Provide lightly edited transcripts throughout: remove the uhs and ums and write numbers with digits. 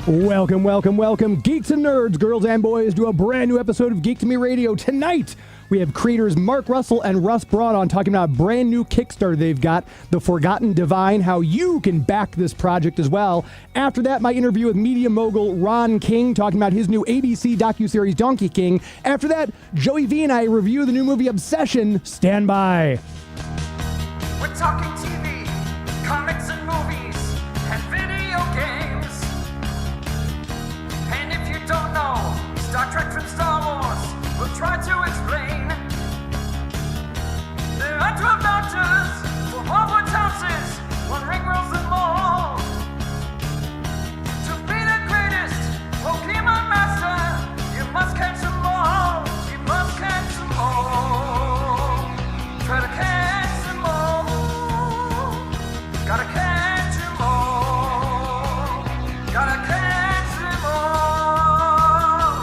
Welcome, welcome, welcome, geeks and nerds, girls and boys, to a brand new episode of Geek to Me Radio. Tonight, we have creators Mark Russell and Russ Braun on talking about a brand new Kickstarter they've got, The Forgotten Divine, how you can back this project as well. After that, my interview with media mogul Ron King, talking about his new ABC docuseries Donkey King. After that, Joey V and I review the new movie Obsession. Stand by. We're talking TV, comics and movies, and video games. And if you don't know Star Trek from Star Wars, we'll try to explain. There are 12 doctors for Hogwarts houses, one ring rules them all. To be the greatest Pokemon master, you must catch them all. You must catch them all. Try to catch them all. Gotta catch them all. Gotta catch them all.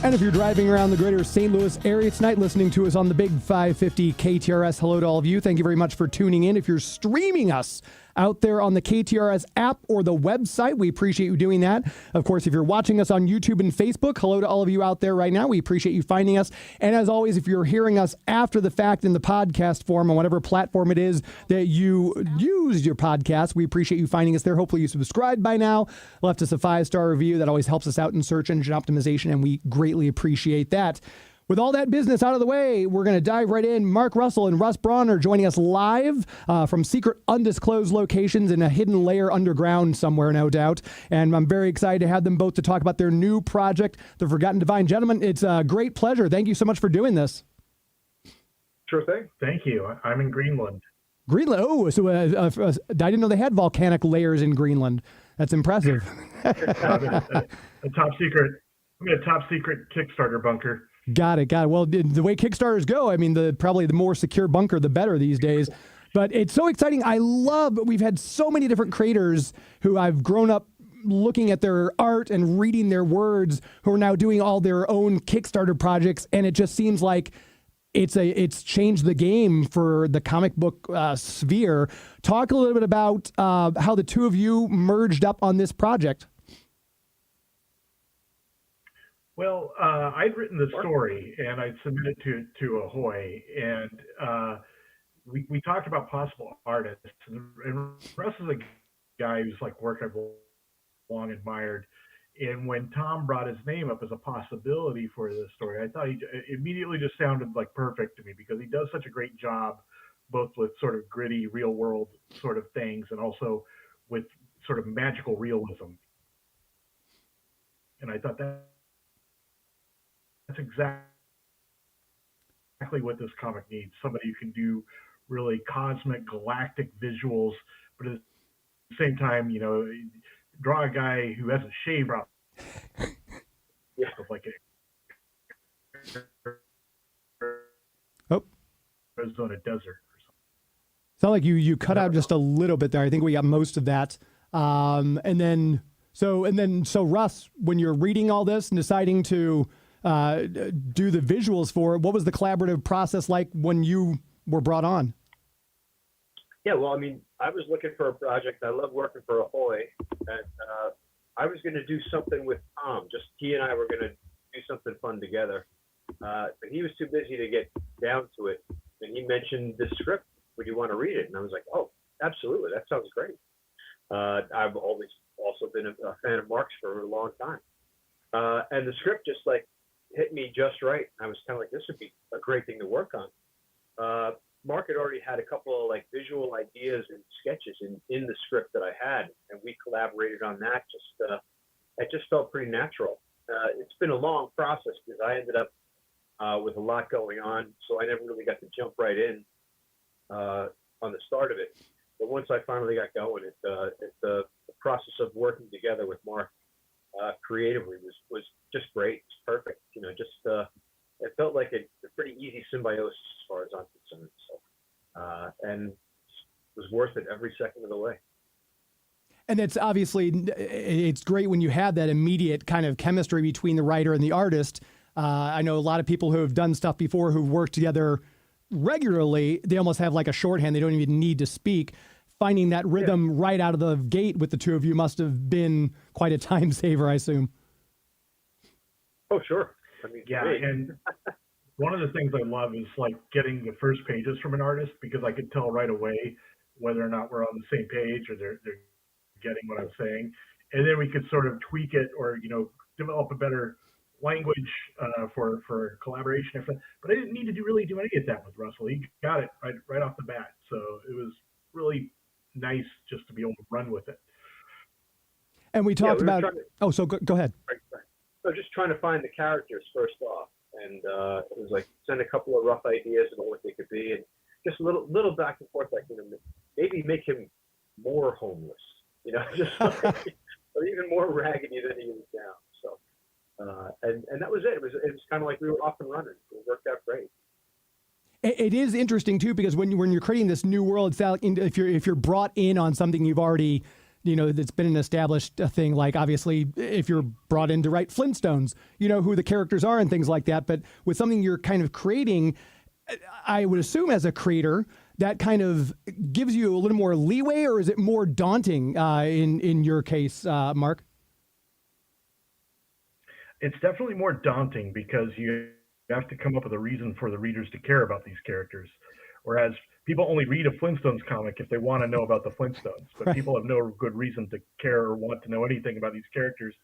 And if you're driving around the greater St. Louis area tonight listening to us on the big 550 KTRS, hello to all of you. Thank you very much for tuning in. If you're streaming us out there on the KTRS app or the website, we appreciate you doing that. Of course, if you're watching us on YouTube and Facebook, hello to all of you out there right now. We appreciate you finding us. And as always, if you're hearing us after the fact in the podcast form on whatever platform it is that you use your podcast, we appreciate you finding us there. Hopefully you subscribed by now, left us a 5-star review. That always helps us out in search engine optimization, and we greatly appreciate that. With all that business out of the way, we're going to dive right in. Mark Russell and Russ Braun are joining us live from secret undisclosed locations in a hidden layer underground somewhere, no doubt. And I'm very excited to have them both to talk about their new project, The Forgotten Divine. Gentlemen, it's a great pleasure. Thank you so much for doing this. Sure thing. Thank you. I'm in Greenland. Greenland. Oh, so I didn't know they had volcanic layers in Greenland. That's impressive. A top secret. I'm in a top secret Kickstarter bunker. Got it. Well, the way Kickstarters go, I mean, probably the more secure bunker, the better these days. But it's so exciting. We've had so many different creators who I've grown up looking at their art and reading their words, who are now doing all their own Kickstarter projects. And it just seems like it's changed the game for the comic book sphere. Talk a little bit about how the two of you merged up on this project. Well, I'd written the story and I'd submitted to Ahoy, and we talked about possible artists. And Russ is a guy who's like work I've long admired. And when Tom brought his name up as a possibility for this story, I thought he immediately just sounded like perfect to me, because he does such a great job, both with sort of gritty, real world sort of things, and also with sort of magical realism. And I thought that's exactly what this comic needs. Somebody who can do really cosmic, galactic visuals, but at the same time, draw a guy who hasn't shaved off like Arizona desert or something. Sound like you cut out just a little bit there. I think we got most of that. So Russ, when you're reading all this and deciding to do the visuals for it, what was the collaborative process like when you were brought on? Yeah, well, I mean, I was looking for a project. I love working for Ahoy, and I was going to do something with Tom. Just he and I were going to do something fun together. But he was too busy to get down to it, and he mentioned the script. Would you want to read it? And I was like, oh, absolutely, that sounds great. I've always also been a fan of Mark's for a long time, and the script just like hit me just right. I was kind of like, this would be a great thing to work on. Mark had already had a couple of like visual ideas and sketches in the script that I had, and we collaborated on that. It just felt pretty natural. It's been a long process because I ended up with a lot going on, so I never really got to jump right in on the start of it. But once I finally got going, the process of working together with Mark creatively was just great. It's perfect. It felt like a pretty easy symbiosis as far as I'm concerned. So, and was worth it every second of the way. And it's obviously, it's great when you have that immediate kind of chemistry between the writer and the artist. I know a lot of people who have done stuff before who've worked together regularly, they almost have like a shorthand. They don't even need to speak. Finding that rhythm right out of the gate with the two of you must have been quite a time saver, I assume. Oh, sure. I mean, Yeah, great. and one of the things I love is like getting the first pages from an artist, because I can tell right away whether or not we're on the same page or they're getting what I'm saying, and then we could sort of tweak it or develop a better language for collaboration. But I didn't need to really do any of that with Russell. He got it right off the bat, so it was really nice just to be able to run with it. And we talked about. So go ahead. Right. So just trying to find the characters first off, and it was like send a couple of rough ideas about what they could be, and just a little back and forth, like maybe make him more homeless, just like, or even more raggedy than he is now. So, and that was it. It was kind of like we were off and running. It worked out great. It is interesting too, because when you're creating this new world, if you're brought in on something you've already, that's been an established thing, like obviously if you're brought in to write Flintstones, who the characters are and things like that. But with something you're kind of creating, I would assume as a creator, that kind of gives you a little more leeway, or is it more daunting in your case, Mark? It's definitely more daunting because you have to come up with a reason for the readers to care about these characters. Whereas people only read a Flintstones comic if they want to know about the Flintstones, but Right. people have no good reason to care or want to know anything about these characters.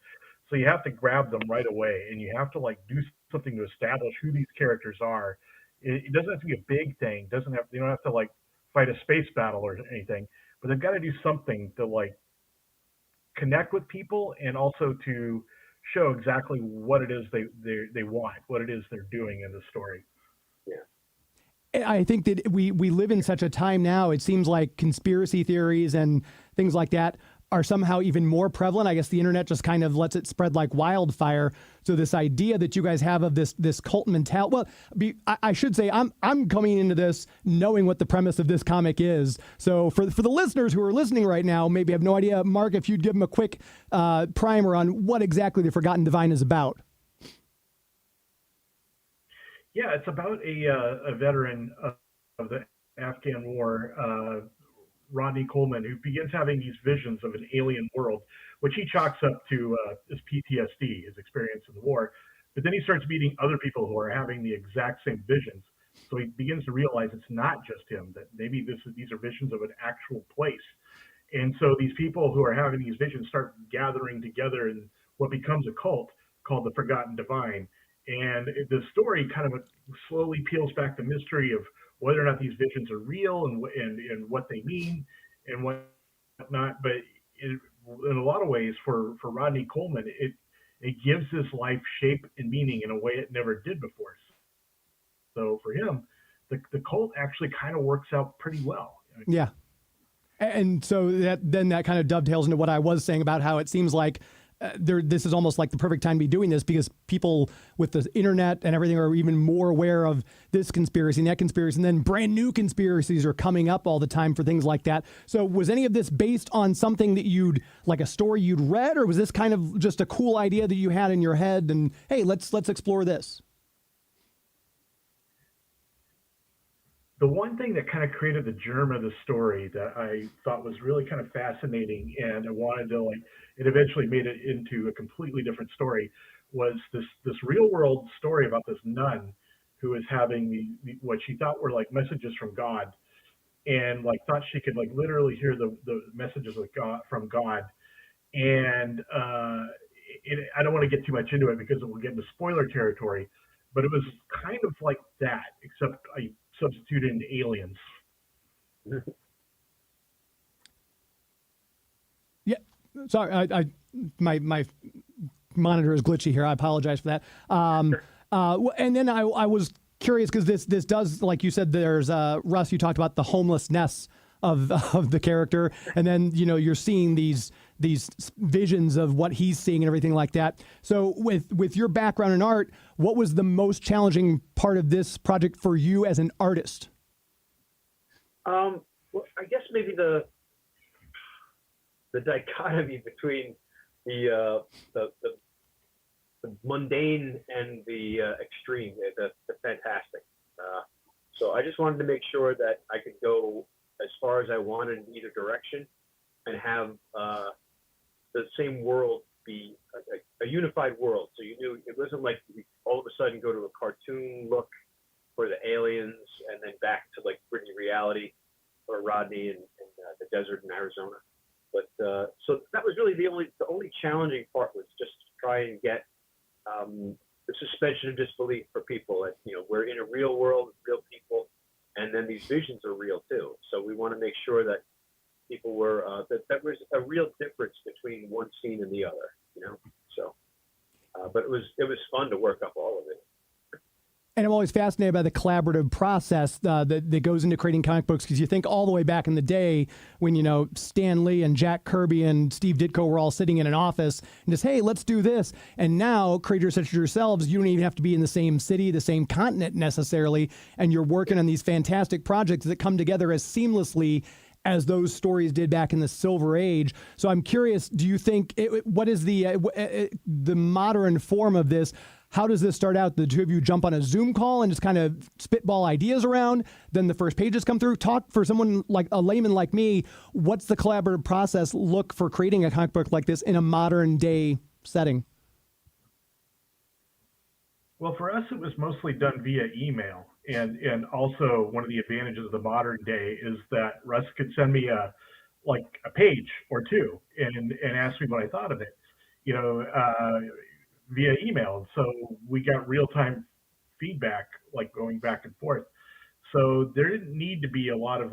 So you have to grab them right away, and you have to do something to establish who these characters are. It doesn't have to be a big thing. They don't have to fight a space battle or anything, but they've got to do something to connect with people, and also to show exactly what it is they want, what it is they're doing in the story. I think that we live in such a time now, it seems like conspiracy theories and things like that are somehow even more prevalent. I guess the internet just kind of lets it spread like wildfire. So this idea that you guys have of this cult mentality, well, I should say I'm coming into this knowing what the premise of this comic is. So for the listeners who are listening right now, maybe have no idea, Mark, if you'd give them a quick primer on what exactly the Forgotten Divine is about. Yeah, it's about a veteran of the Afghan War, Rodney Coleman, who begins having these visions of an alien world, which he chalks up to his PTSD, his experience in the war. But then he starts meeting other people who are having the exact same visions. So he begins to realize it's not just him, that maybe these are visions of an actual place. And so these people who are having these visions start gathering together in what becomes a cult called the Forgotten Divine. And the story kind of slowly peels back the mystery of whether or not these visions are real and what they mean and whatnot. But in a lot of ways, for Rodney Coleman, it gives his life shape and meaning in a way it never did before. So for him, the cult actually kind of works out pretty well. Yeah. And so that kind of dovetails into what I was saying about how it seems like this is almost like the perfect time to be doing this, because people with the internet and everything are even more aware of this conspiracy and that conspiracy, and then brand new conspiracies are coming up all the time for things like that. So was any of this based on something that like a story you'd read, or was this kind of just a cool idea that you had in your head and, hey, let's explore this? The one thing that kind of created the germ of the story that I thought was really kind of fascinating, and I wanted to it eventually made it into a completely different story, was this real world story about this nun who is having what she thought were messages from God, and thought she could literally hear the messages from God. And I don't want to get too much into it because it will get into spoiler territory, but it was kind of like that, except I substituted into aliens. Yeah, sorry, my monitor is glitchy here. I apologize for that. And then I was curious because this does, like you said, there's Russ. You talked about the homelessness of the character, and then you're seeing these visions of what he's seeing and everything like that. So with your background in art, what was the most challenging part of this project for you as an artist? Well, I guess maybe the dichotomy between the mundane and the extreme, the fantastic. So I just wanted to make sure that I could go as far as I wanted in either direction and have the same world be a unified world. So you knew it wasn't like you all of a sudden go to a cartoon look for the aliens and then back to like gritty reality or Rodney in the desert in Arizona. But so that was really the only challenging part was just to try and get the suspension of disbelief for people. That, you know, we're in a real world with real people, and then these visions are real too. So we want to make sure that people were that there was a real difference between one scene and the other. You know, so but it was fun to work up all of it. And I'm always fascinated by the collaborative process that goes into creating comic books, because you think all the way back in the day when, you know, Stan Lee and Jack Kirby and Steve Ditko were all sitting in an office and just, hey, let's do this. And now creators such as yourselves, you don't even have to be in the same city, the same continent necessarily, and you're working on these fantastic projects that come together as seamlessly as those stories did back in the Silver Age. So I'm curious, do you think, what is the modern form of this? How does this start out? The two of you jump on a Zoom call and just kind of spitball ideas around, then the first pages come through? Talk, for someone like a layman like me, what's the collaborative process look for creating a comic book like this in a modern day setting? Well, for us, it was mostly done via email. And also one of the advantages of the modern day is that Russ could send me a page or two and ask me what I thought of it, you know, via email. So we got real-time feedback, like going back and forth. So there didn't need to be a lot of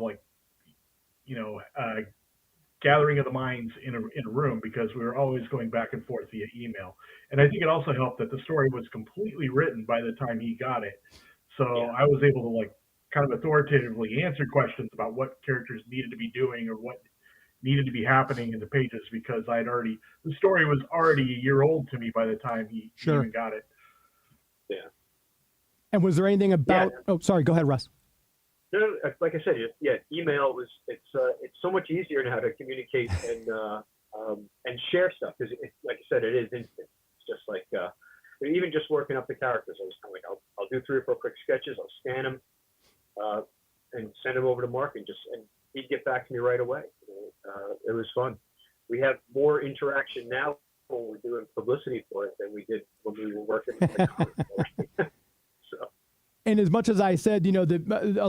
gathering of the minds in a room, because we were always going back and forth via email. And I think it also helped that the story was completely written by the time he got it. So yeah. I was able to kind of authoritatively answer questions about what characters needed to be doing or what needed to be happening in the pages, because the story was already a year old to me by the time he even got it. Yeah. And was there anything about? Yeah. Oh, sorry. Go ahead, Russ. No, like I said, email it's so much easier now to communicate and share stuff, because like I said, it is instant. It's just like even just working up the characters. I was kind of like, I'll do 3 or 4 quick sketches. I'll scan them and send them over to Mark, and he'd get back to me right away. It was fun. We have more interaction now when we're doing publicity for it than we did when we were working with the comic. And as much as I said, you know,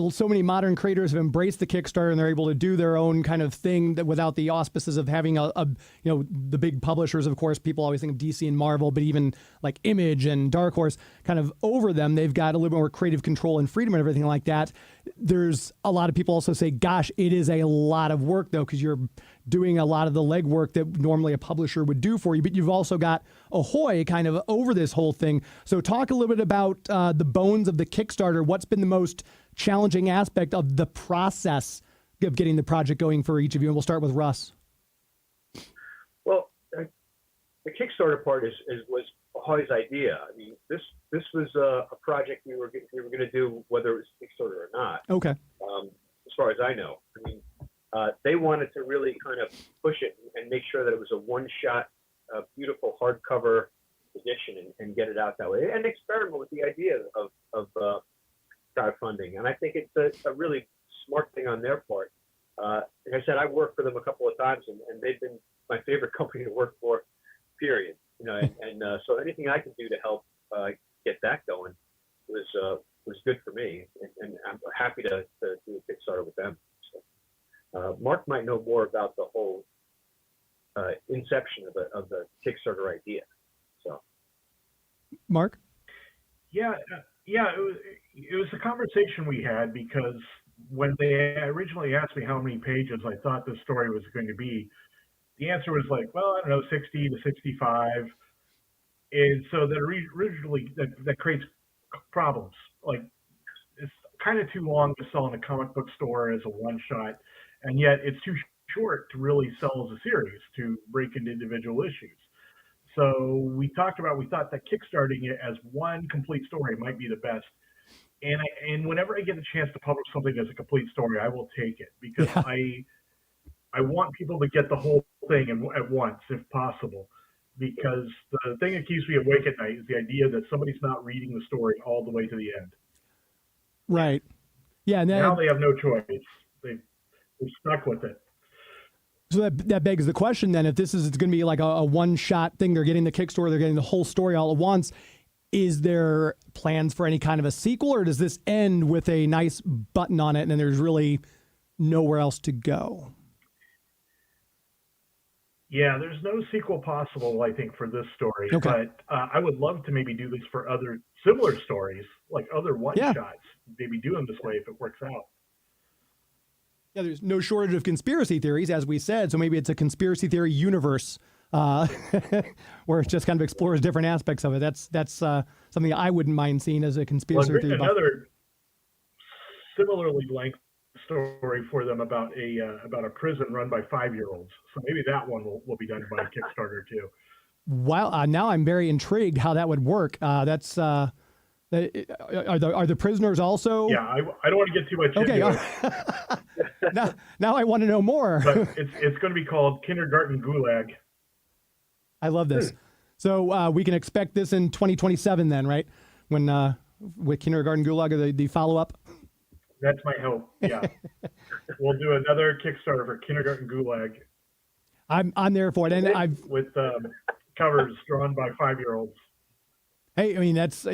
so many modern creators have embraced the Kickstarter and they're able to do their own kind of thing without the auspices of having the big publishers. Of course, people always think of DC and Marvel, but even like Image and Dark Horse kind of over them, they've got a little more creative control and freedom and everything like that. There's a lot of people also say, gosh, it is a lot of work though, because you're doing a lot of the legwork that normally a publisher would do for you, but you've also got Ahoy kind of over this whole thing. So talk a little bit about the bones of the Kickstarter. What's been the most challenging aspect of the process of getting the project going for each of you? And we'll start with Russ. Well, the Kickstarter part was Ahoy's idea. I mean, this was a project we were going to do whether it was Kickstarter or not. Okay. As far as I know, I mean, they wanted to really kind of push it and make sure that it was a one-shot, beautiful hardcover edition and get it out that way, and experiment with the idea of crowdfunding. And I think it's a really smart thing on their part. Like I said, I've worked for them a couple of times, and they've been my favorite company to work for, period. You know, and so anything I could do to help get that going was good for me, and I'm happy to do a Kickstarter with them. So, Mark might know more about the whole inception of the Kickstarter idea. So, Mark? Yeah, it was a conversation we had, because when they originally asked me how many pages I thought the story was going to be, the answer was like, well, I don't know, 60 to 65. And so that originally that creates problems. Like, it's kind of too long to sell in a comic book store as a one shot, and yet it's too short to really sell as a series, to break into individual issues. So we thought that kickstarting it as one complete story might be the best. and whenever I get a chance to publish something as a complete story, I will take it because Yeah. I want people to get the whole thing at once if possible. Because the thing that keeps me awake at night is the idea that somebody's not reading the story all the way to the end. Right. Yeah. And Now then, they have no choice. They're stuck with it. so that begs the question then, if this is, it's going to be like a one shot thing, they're getting the Kickstarter, they're getting the whole story all at once. Is there plans for any kind of a sequel, or does this end with a nice button on it and then there's really nowhere else to go? Yeah, there's no sequel possible, I think, for this story. Okay. But I would love to maybe do this for other similar stories, like other one Yeah. shots. Maybe do them this way if it works out. Yeah, there's no shortage of conspiracy theories, as we said. So maybe it's a conspiracy theory universe where it just kind of explores different aspects of it. That's something I wouldn't mind seeing as a Well, I've conspiracy written theory. another similarly length story for them about a prison run by 5-year-olds. So maybe that one will be done by Kickstarter too. Wow, now I'm very intrigued how that would work. Are the prisoners also? Yeah, I don't want to get too much Okay. into it, now I want to know more. but it's going to be called Kindergarten Gulag. I love this. So we can expect this in 2027 then, right? When with Kindergarten Gulag or the follow up. That's my hope. Yeah, we'll do another Kickstarter for Kindergarten Gulag I'm there for it, and I've. with covers drawn by 5-year-olds. Hey, I mean that's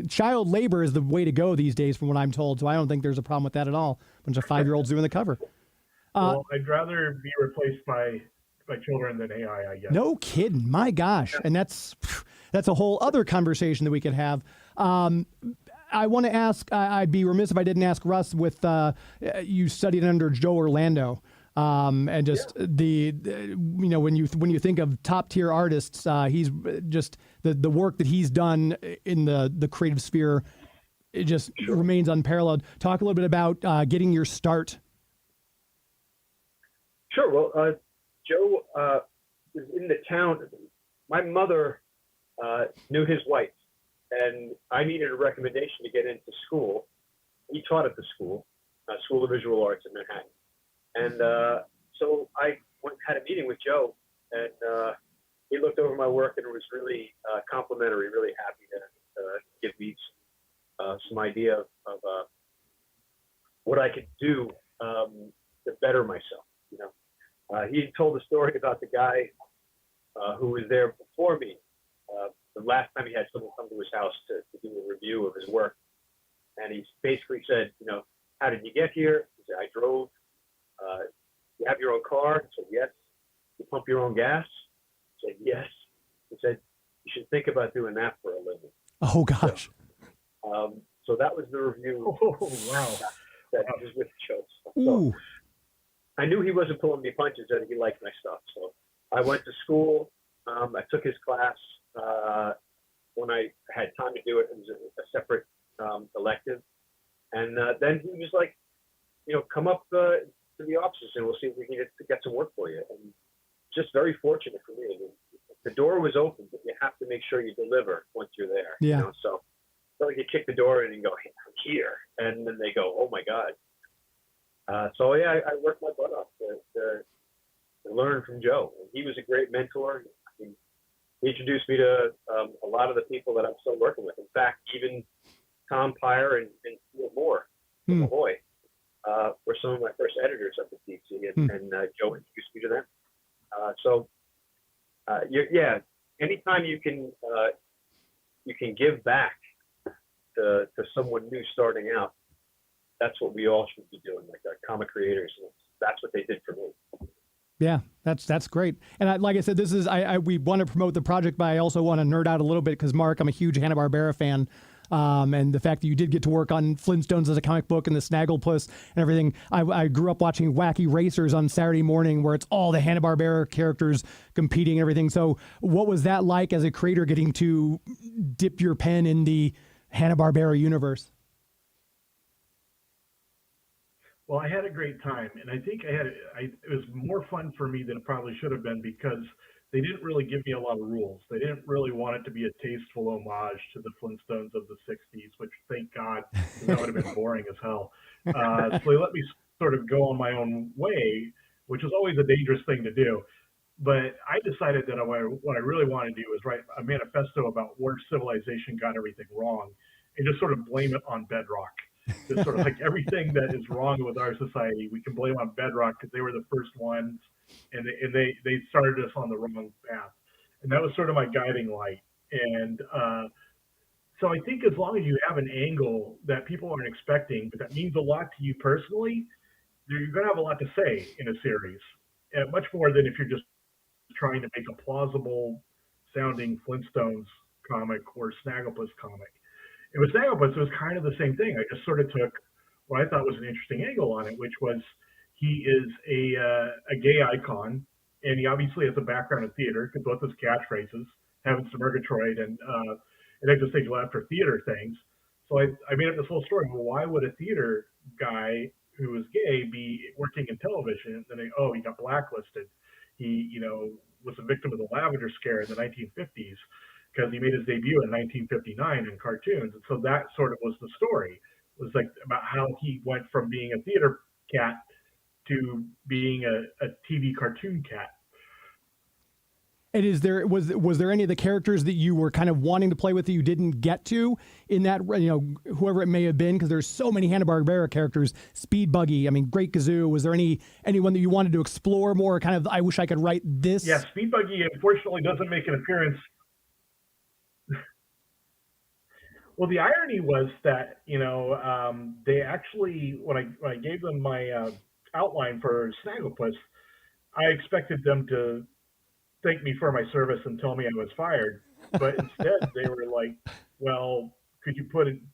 child labor is the way to go these days, from what I'm told. So I don't think there's a problem with that at all. A bunch of 5-year-olds doing the cover. Well, I'd rather be replaced by children than AI, I guess. No kidding, my gosh, and that's a whole other conversation that we could have. I want to ask. I'd be remiss if I didn't ask Russ. With you studied under Joe Orlando, and just when you think of top tier artists, he's just the work that he's done in the creative sphere. It just remains unparalleled. Talk a little bit about getting your start. Sure. Well, Joe was in the town. My mother knew his wife, and I needed a recommendation to get into school. He taught at the school, School of Visual Arts in Manhattan. And so I had a meeting with Joe, and he looked over my work and was really complimentary, really happy to give me some idea of what I could do to better myself. He told a story about the guy who was there before me. The last time he had someone come to his house to do a review of his work. And he basically said, how did you get here? He said, I drove. You have your own car? He said, yes. You pump your own gas? He said, yes. He said, you should think about doing that for a living. Oh gosh. So that was the review. Oh, wow. That was with Joe. Ooh. So I knew he wasn't pulling me punches and he liked my stuff. So I went to school. I took his class when I had time to do it. It was a separate elective. And then he was like, come up to the offices and we'll see if we can get some work for you. And just very fortunate for me. I mean, the door was open, but you have to make sure you deliver once you're there. Yeah. So you kick the door in and you go, hey, I'm here. And then they go, oh my God. So yeah, I worked my butt off to learn from Joe. And he was a great mentor. He introduced me to a lot of the people that I'm still working with. In fact, even Tom Pyre and Moore from Ahoy were some of my first editors up at DC, and Joe introduced me to them. Anytime you can give back to someone new starting out, that's what we all should be doing, like our comic creators. That's what they did for me. Yeah, that's great. And like I said, this is we want to promote the project, but I also want to nerd out a little bit because Mark, I'm a huge Hanna-Barbera fan. And the fact that you did get to work on Flintstones as a comic book and the Snagglepuss and everything. I grew up watching Wacky Racers on Saturday morning where it's all the Hanna-Barbera characters competing and everything. So what was that like as a creator, getting to dip your pen in the Hanna-Barbera universe? Well, I had a great time, and I think it was more fun for me than it probably should have been because they didn't really give me a lot of rules. They didn't really want it to be a tasteful homage to the Flintstones of the 60s, which thank God, because that would have been boring as hell. So they let me sort of go on my own way, which is always a dangerous thing to do. But I decided that what I really wanted to do was write a manifesto about where civilization got everything wrong and just sort of blame it on bedrock. Just sort of like everything that is wrong with our society, we can blame on bedrock because they were the first ones and they started us on the wrong path. And that was sort of my guiding light. And so I think as long as you have an angle that people aren't expecting, but that means a lot to you personally, you're going to have a lot to say in a series, much more than if you're just trying to make a plausible sounding Flintstones comic or Snagglepuss comic. It was Snagglepuss, it was kind of the same thing. I just sort of took what I thought was an interesting angle on it, which was he is a gay icon, and he obviously has a background in theater because both his catchphrases, Heavens to Murgatroyd and It Ain't the Stage Left for theater things. So I made up this whole story. Well, why would a theater guy who is gay be working in television? And then he got blacklisted. He, was a victim of the Lavender Scare in the 1950s because he made his debut in 1959 in cartoons. And so that sort of was the story. It was like about how he went from being a theater cat to being a TV cartoon cat. And was there any of the characters that you were kind of wanting to play with that you didn't get to in that, whoever it may have been? Because there's so many Hanna-Barbera characters, Speed Buggy, Great Gazoo. Was there anyone that you wanted to explore more? Kind of, I wish I could write this. Yeah, Speed Buggy unfortunately doesn't make an appearance. Well, the irony was that they actually when I gave them my outline for Snagglepuss, I expected them to thank me for my service and tell me I was fired. But instead, they were like, well, could you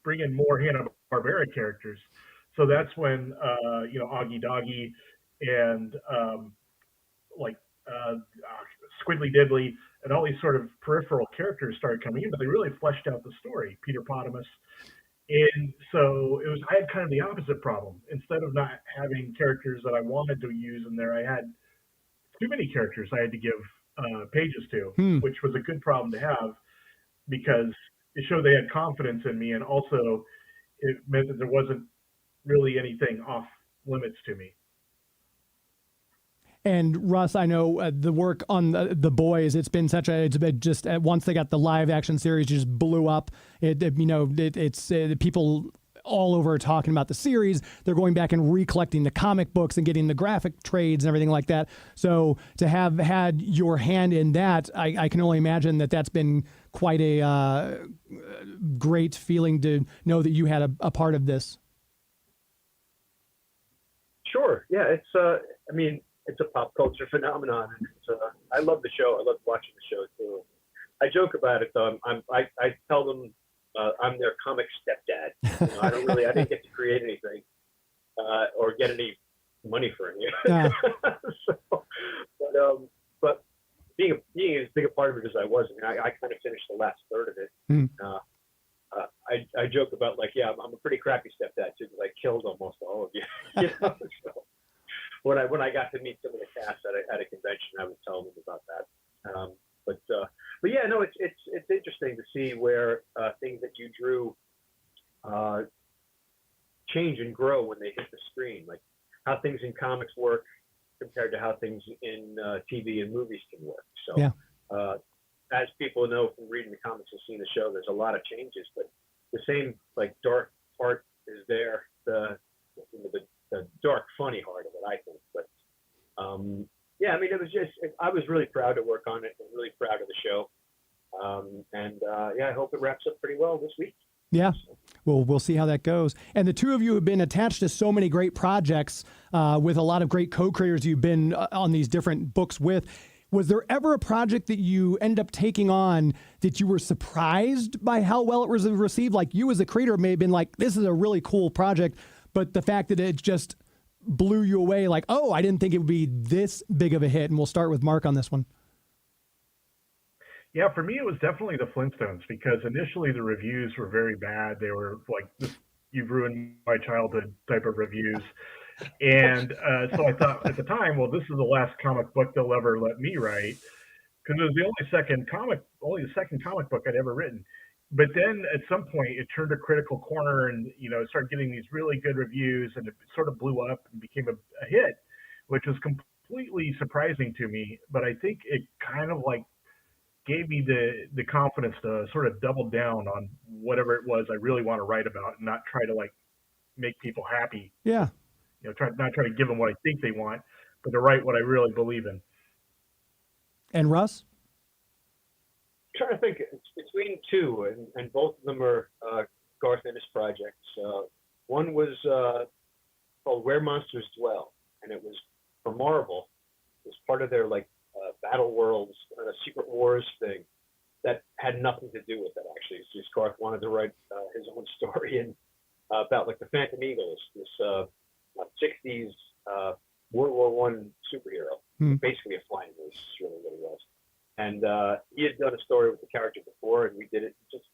bring in more Hanna-Barbera characters? So that's when, Augie Doggy and Squiddly Diddly and all these sort of peripheral characters started coming in, but they really fleshed out the story. Peter Potamus. And so I had kind of the opposite problem. Instead of not having characters that I wanted to use in there, I had too many characters I had to give pages to, which was a good problem to have because it showed they had confidence in me, and also it meant that there wasn't really anything off limits to me. And Russ, I know the work on the boys. It's been just once they got the live action series, it just blew up. It's people all over talking about the series. They're going back and recollecting the comic books and getting the graphic trades and everything like that. So to have had your hand in that, I can only imagine that that's been quite a great feeling to know that you had a part of this. Sure. Yeah. It's a pop culture phenomenon. And I love the show. I love watching the show too. I joke about it though. I tell them I'm their comic stepdad. I didn't get to create anything or get any money for any. Yeah. But being as big a part of it as I was, I kind of finished the last third of it. I joke about I'm a pretty crappy stepdad too because I killed almost all of you. So when I got to meet some of the cast at a convention, I would tell them about that. But yeah, no, it's interesting to see where things that you drew change and grow when they hit the screen, like how things in comics work compared to how things in TV and movies can work. So, yeah. As people know from reading the comics and seeing the show, there's a lot of changes, but the same dark part is there, the dark funny heart of it, I think. But it was I was really proud to work on it and really proud of the show. I hope it wraps up pretty well this week. Yeah, well, we'll see how that goes. And the two of you have been attached to so many great projects with a lot of great co-creators you've been on these different books with. Was there ever a project that you end up taking on that you were surprised by how well it was received? Like you as a creator may have been like, this is a really cool project, but the fact that it just blew you away, like, oh, I didn't think it would be this big of a hit. And we'll start with Mark on this one. Yeah, for me, it was definitely the Flintstones because initially the reviews were very bad. They were like, you've ruined my childhood type of reviews. And so I thought at the time, well, this is the last comic book they'll ever let me write because it was only the second comic book I'd ever written. But then at some point it turned a critical corner, and it started getting these really good reviews, and it sort of blew up and became a hit, which was completely surprising to me. But I think it kind of like gave me the confidence to sort of double down on whatever it was I really want to write about, and not try to like make people happy. Yeah. Not try to give them what I think they want, but to write what I really believe in. And Russ? Trying to think, it's between two, and both of them are Garth Ennis projects. One was called Where Monsters Dwell, and it was for Marvel. It was part of their Battle Worlds Secret Wars thing that had nothing to do with it, actually. It's just Garth wanted to write his own story about the Phantom Eagles, this 60s World War One superhero, basically a flying moose, is really what he was. And he had done a story with the character before, and we did it. Just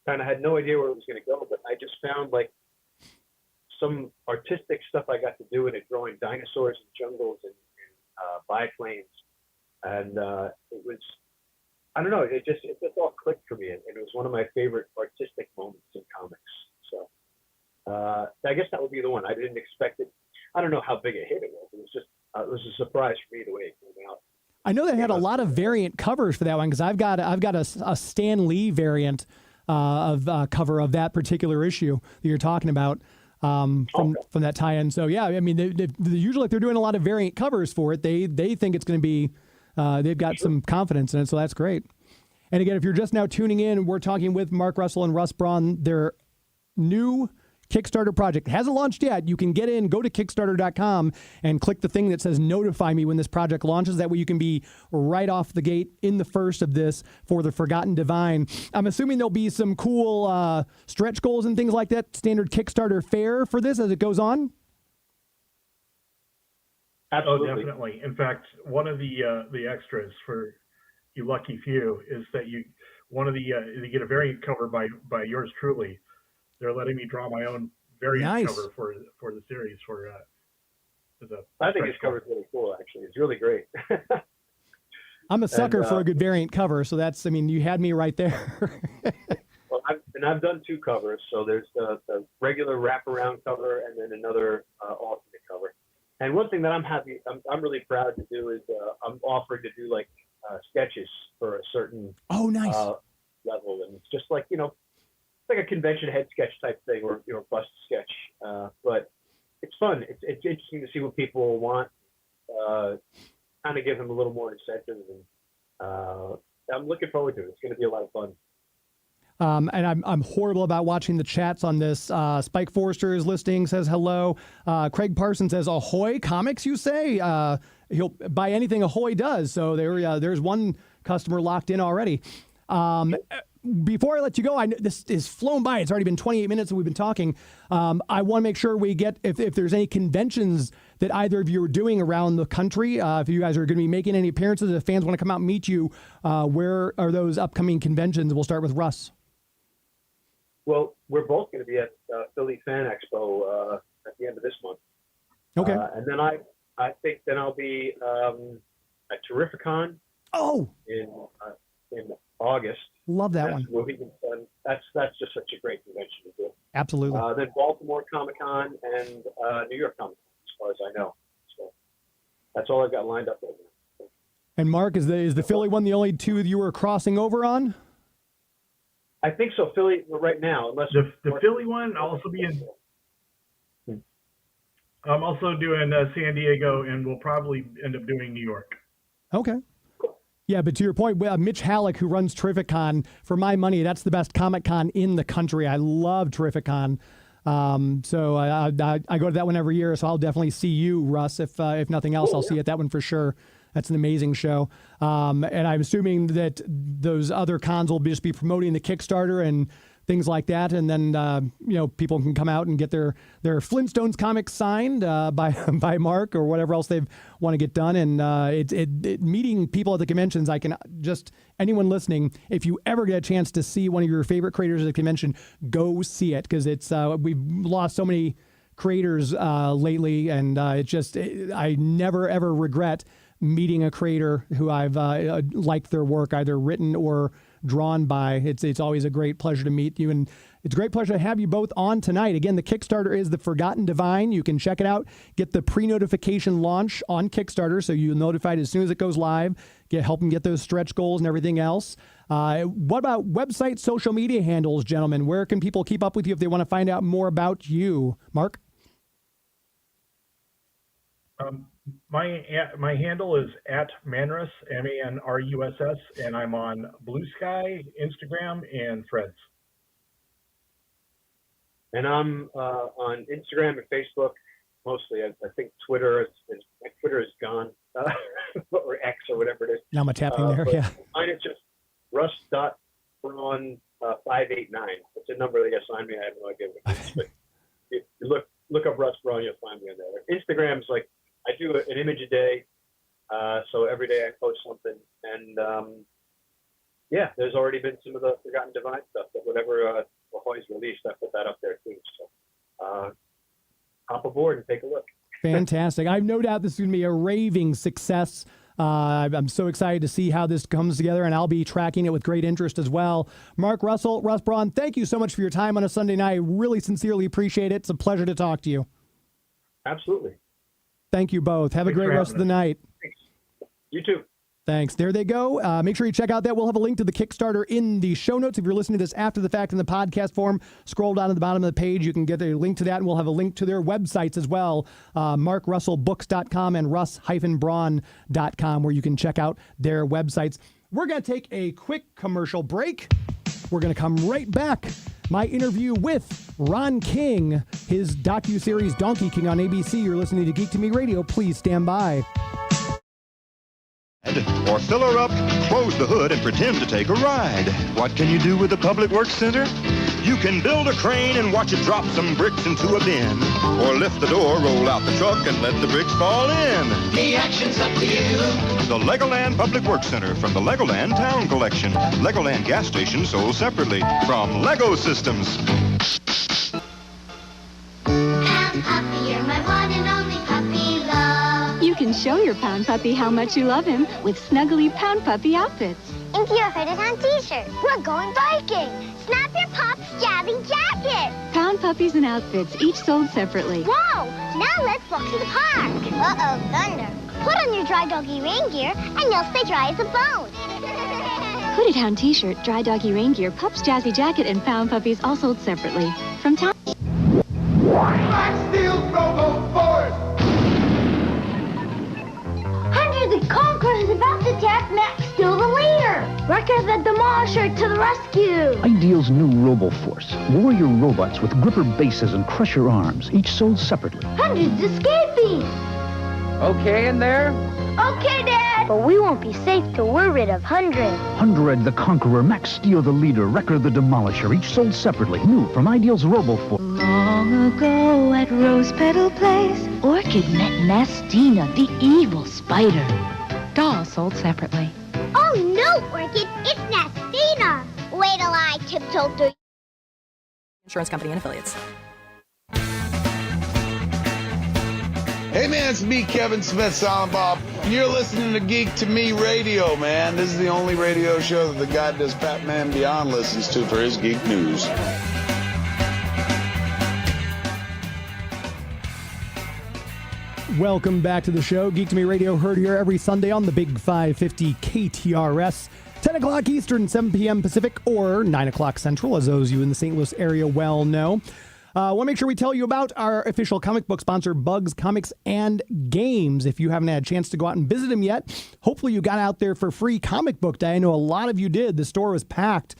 kind of had no idea where it was going to go, but I just found some artistic stuff I got to do in it, drawing dinosaurs and jungles and biplanes, and it was, I don't know, it just all clicked for me, and it was one of my favorite artistic moments in comics. So I guess that would be the one. I didn't expect it. I don't know how big a hit it was. It was just it was a surprise for me the way it came out. I know they had a lot of variant covers for that one, because I've got a Stan Lee variant of cover of that particular issue that you're talking about from that tie-in. So yeah, I mean, they usually, if they're doing a lot of variant covers for it, they think it's going to be they've got some confidence in it, so that's great. And again, if you're just now tuning in, we're talking with Mark Russell and Russ Braun. Their new Kickstarter project hasn't launched yet. You can get in, go to Kickstarter.com and click the thing that says notify me when this project launches. That way you can be right off the gate in the first of this for the Forgotten Divine. I'm assuming there'll be some cool stretch goals and things like that, standard Kickstarter fare for this as it goes on. Absolutely. Oh, definitely. In fact, one of the extras for you lucky few is that you get a variant cover by yours truly. They're letting me draw my own variant cover for the series I think his cover is really cool, actually. It's really great. I'm a sucker for a good variant cover, so that's, I mean, you had me right there. Well, I've done two covers. So there's the regular wraparound cover and then another alternate cover. And one thing that I'm really proud to do is I'm offering to do sketches for a certain level, and it's just like a convention head sketch type thing, or bust sketch. But it's fun. It's interesting to see what people want. Kind of give them a little more incentive, and I'm looking forward to it. It's going to be a lot of fun. And I'm horrible about watching the chats on this. Spike Forrester is listening, says hello. Craig Parsons says, Ahoy Comics, you say? He'll buy anything Ahoy does. So there's one customer locked in already. Before I let you go, this is flown by. It's already been 28 minutes that we've been talking. I want to make sure we get, if there's any conventions that either of you are doing around the country, if you guys are going to be making any appearances, if fans want to come out and meet you, where are those upcoming conventions? We'll start with Russ. Well, we're both going to be at Philly Fan Expo at the end of this month. Okay. And then I think then I'll be at Terrificon. Oh. In August. Love that one. That's just such a great convention to do. Absolutely. Then Baltimore Comic Con and New York Comic Con, as far as I know. So that's all I've got lined up right now. And Mark, is the Philly one the only two that you were crossing over on? I think so. Philly right now, unless the Philly one, I'll also be in. I'm also doing San Diego, and we'll probably end up doing New York. Okay. Yeah, but to your point, Mitch Halleck, who runs Terrificon, for my money, that's the best Comic Con in the country. I love Terrificon. So I go to that one every year, so I'll definitely see you, Russ. If nothing else, I'll see you at that one for sure. That's an amazing show. And I'm assuming that those other cons will just be promoting the Kickstarter and things like that. And then, people can come out and get their Flintstones comics signed by Mark or whatever else they want to get done. And meeting people at the conventions, I can just, anyone listening, if you ever get a chance to see one of your favorite creators at a convention, go see it, because it's we've lost so many creators lately, and I never ever regret meeting a creator who I've liked their work, either written or drawn by. It's always a great pleasure to meet you, and it's a great pleasure to have you both on tonight. Again, the Kickstarter is The Forgotten Divine. You can check it out. Get the pre-notification launch on Kickstarter so you're notified as soon as it goes live. Help them get those stretch goals and everything else. What about website, social media handles, gentlemen? Where can people keep up with you if they want to find out more about you? Mark? My handle is @Manruss, MANRUSS, and I'm on Blue Sky, Instagram, and Threads. And I'm on Instagram and Facebook mostly. I think Twitter Twitter is gone, or X or whatever it is. Now I'm tapping there. Yeah. Mine is just Russ.Braun 589. It's a number they assigned me. I have no idea what it is. But if you look up Russ Braun, you'll find me on there. Instagram's like, I do an image a day, so every day I post something, and yeah, there's already been some of the Forgotten Divine stuff. But whatever Ahoy's released, I put that up there too. So hop aboard and take a look. Fantastic! I've no doubt this is going to be a raving success. I'm so excited to see how this comes together, and I'll be tracking it with great interest as well. Mark Russell, Russ Braun, thank you so much for your time on a Sunday night. Really sincerely appreciate it. It's a pleasure to talk to you. Absolutely. Thank you both. Have a great rest of the night. Thanks. You too. Thanks. There they go. Make sure you check out that. We'll have a link to the Kickstarter in the show notes. If you're listening to this after the fact in the podcast form, scroll down to the bottom of the page. You can get a link to that, and we'll have a link to their websites as well, markrussellbooks.com and russ-braun.com, where you can check out their websites. We're going to take a quick commercial break. We're going to come right back. My interview with Ron King, his docuseries Donkey King on ABC. You're listening to Geek to Me Radio. Please stand by. Or fill her up, close the hood, and pretend to take a ride. What can you do with the Public Works Center? You can build a crane and watch it drop some bricks into a bin. Or lift the door, roll out the truck, and let the bricks fall in. The action's up to you. The Legoland Public Works Center from the Legoland Town Collection. Legoland gas station sold separately from Lego Systems. Pound Puppy, you're my one and only puppy love. You can show your Pound Puppy how much you love him with snuggly Pound Puppy outfits. Into your hooded on t-shirt. We're going biking. Snap your pop's jazzy jacket. Pound Puppies and outfits, each sold separately. Whoa! Now let's walk to the park. Uh-oh, thunder. Put on your dry doggy rain gear and you'll stay dry as a bone. Hooded Hound t-shirt, Dry Doggy Rain Gear, Pup's Jazzy Jacket, and Pound Puppies all sold separately. From town. Black Steel Robo Force. Hunter the Conqueror is about to attack Max Steel the Leader. Wrecker the Demolisher to the rescue. Ideal's new Robo-Force. Warrior robots with gripper bases and crusher arms, each sold separately. Hundred's escaping. Okay in there? Okay, Dad. But we won't be safe till we're rid of Hundred. Hundred the Conqueror, Max Steel the Leader, Wrecker the Demolisher, each sold separately. New from Ideal's Robo-Force. Long ago at Rose Petal Place, Orchid met Nastina, the evil spider. Dolls sold separately. Oh, no, Orchid. It's Nastina. Wait till I tiptoe through. Insurance company and affiliates. Hey man, it's me, Kevin Smith, Silent Bob, and you're listening to Geek to Me Radio, man. This is the only radio show that the guy does Batman Beyond listens to for his geek news. Welcome back to the show. Geek to Me Radio, heard here every Sunday on the Big 550 KTRS. 10 o'clock Eastern, 7 p.m. Pacific, or 9 o'clock Central, as those of you in the St. Louis area well know. I want to make sure we tell you about our official comic book sponsor, Bugs Comics and Games. If you haven't had a chance to go out and visit them yet, hopefully you got out there for free comic book day. I know a lot of you did. The store was packed,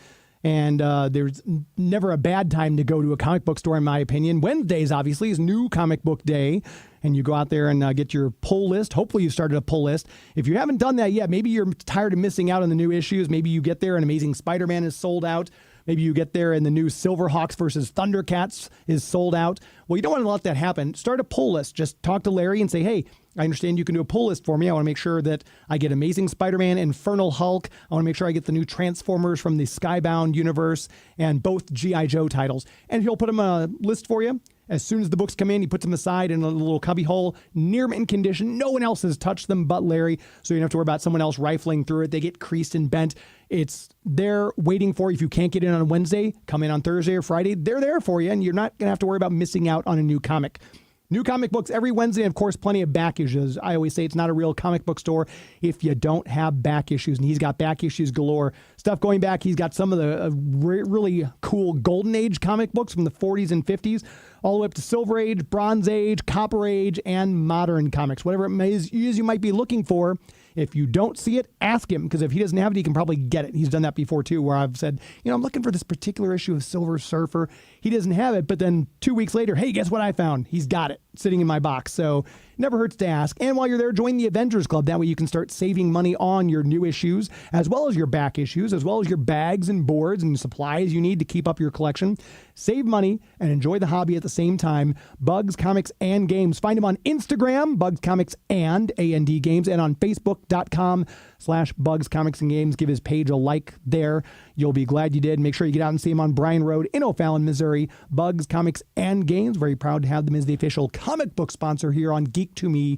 and there's never a bad time to go to a comic book store, in my opinion. Wednesdays, obviously, is new comic book day, and you go out there and get your pull list. Hopefully you started a pull list. If you haven't done that yet, maybe you're tired of missing out on the new issues. Maybe you get there and Amazing Spider-Man is sold out. Maybe you get there and the new Silverhawks versus Thundercats is sold out. Well, you don't want to let that happen. Start a pull list. Just talk to Larry and say, hey, I understand you can do a pull list for me. I want to make sure that I get Amazing Spider-Man, Infernal Hulk. I want to make sure I get the new Transformers from the Skybound universe and both G.I. Joe titles. And he'll put them on a list for you. As soon as the books come in, he puts them aside in a little cubby hole, near mint condition. No one else has touched them but Larry, so you don't have to worry about someone else rifling through it. They get creased and bent. It's there waiting for you. If you can't get in on Wednesday, come in on Thursday or Friday. They're there for you, and you're not going to have to worry about missing out on a new comic. New comic books every Wednesday, and of course, plenty of back issues. I always say it's not a real comic book store if you don't have back issues, and he's got back issues galore. Stuff going back, he's got some of the really cool Golden Age comic books from the 40s and 50s, all the way up to Silver Age, Bronze Age, Copper Age, and modern comics. Whatever it is you might be looking for, if you don't see it, ask him, because if he doesn't have it, he can probably get it. He's done that before, too, where I've said, I'm looking for this particular issue of Silver Surfer. He doesn't have it, but then 2 weeks later, hey, guess what I found? He's got it sitting in my box. So never hurts to ask. And while you're there, join the Avengers Club. That way you can start saving money on your new issues, as well as your back issues, as well as your bags and boards and supplies you need to keep up your collection. Save money and enjoy the hobby at the same time. Bugs, Comics, and Games. Find him on Instagram, Bugs, Comics, and A&D Games, and on Facebook.com/Bugs, Comics, and Games. Give his page a like there. You'll be glad you did. Make sure you get out and see him on Bryan Road in O'Fallon, Missouri. Bugs, Comics, and Games. Very proud to have them as the official comic book sponsor here on Geek to Me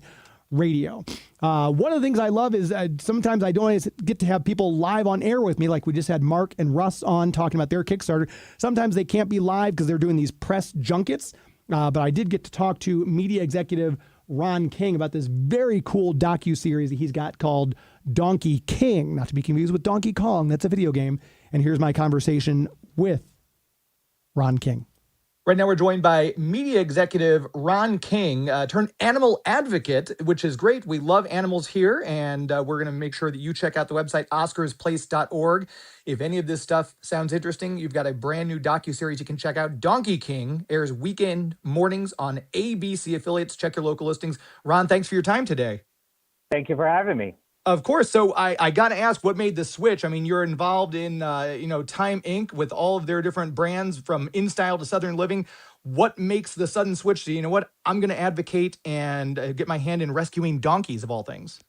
Radio. One of the things I love is sometimes I don't always get to have people live on air with me, like we just had Mark and Russ on talking about their Kickstarter. Sometimes they can't be live because they're doing these press junkets, but I did get to talk to media executive Ron King about this very cool docu-series that he's got called Donkey King, not to be confused with Donkey Kong. That's a video game. And here's my conversation with Ron King. Right now, we're joined by media executive Ron King, turned animal advocate, which is great. We love animals here, and we're going to make sure that you check out the website, oscarsplace.org. If any of this stuff sounds interesting, you've got a brand new docuseries you can check out. Donkey King airs weekend mornings on ABC affiliates. Check your local listings. Ron, thanks for your time today. Thank you for having me. Of course. So I got to ask, what made the switch? I mean, you're involved in, Time Inc. with all of their different brands from Enstall to Southern Living. What makes the sudden switch to, I'm going to advocate and get my hand in rescuing donkeys of all things?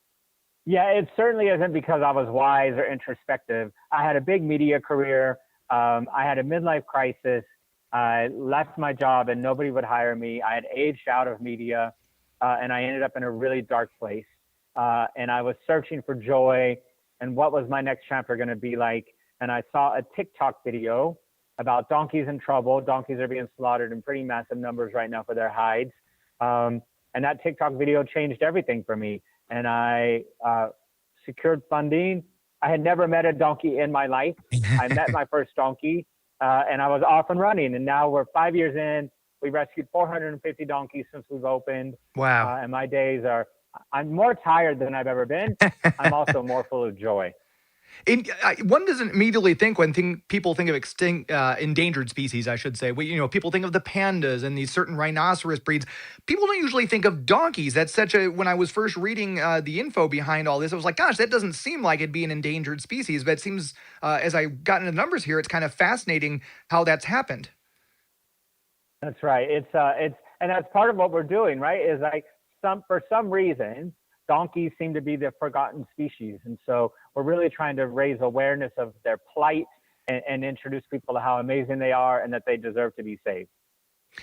Yeah, it certainly isn't because I was wise or introspective. I had a big media career. I had a midlife crisis. I left my job and nobody would hire me. I had aged out of media and I ended up in a really dark place. And I was searching for joy and what was my next chapter going to be like. And I saw a TikTok video about donkeys in trouble. Donkeys are being slaughtered in pretty massive numbers right now for their hides. And that TikTok video changed everything for me. And I secured funding. I had never met a donkey in my life. I met my first donkey and I was off and running. And now we're 5 years in. We rescued 450 donkeys since we've opened. Wow. And my days are, I'm more tired than I've ever been. I'm also more full of joy. One doesn't immediately think when people think of endangered species, I should say. People think of the pandas and these certain rhinoceros breeds. People don't usually think of donkeys. That's when I was first reading the info behind all this, I was like, gosh, that doesn't seem like it'd be an endangered species. But it seems, as I got into the numbers here, it's kind of fascinating how that's happened. That's right. And that's part of what we're doing, right? Is like, for some reason, donkeys seem to be the forgotten species. And so we're really trying to raise awareness of their plight and introduce people to how amazing they are and that they deserve to be saved.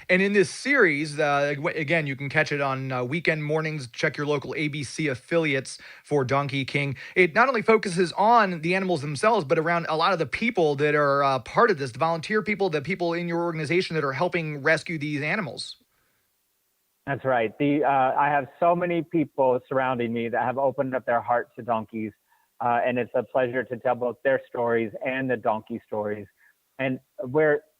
And in this series, again, you can catch it on weekend mornings. Check your local ABC affiliates for Donkey King. It not only focuses on the animals themselves, but around a lot of the people that are part of this, the volunteer people, the people in your organization that are helping rescue these animals. That's right. I have so many people surrounding me that have opened up their hearts to donkeys, and it's a pleasure to tell both their stories and the donkey stories. And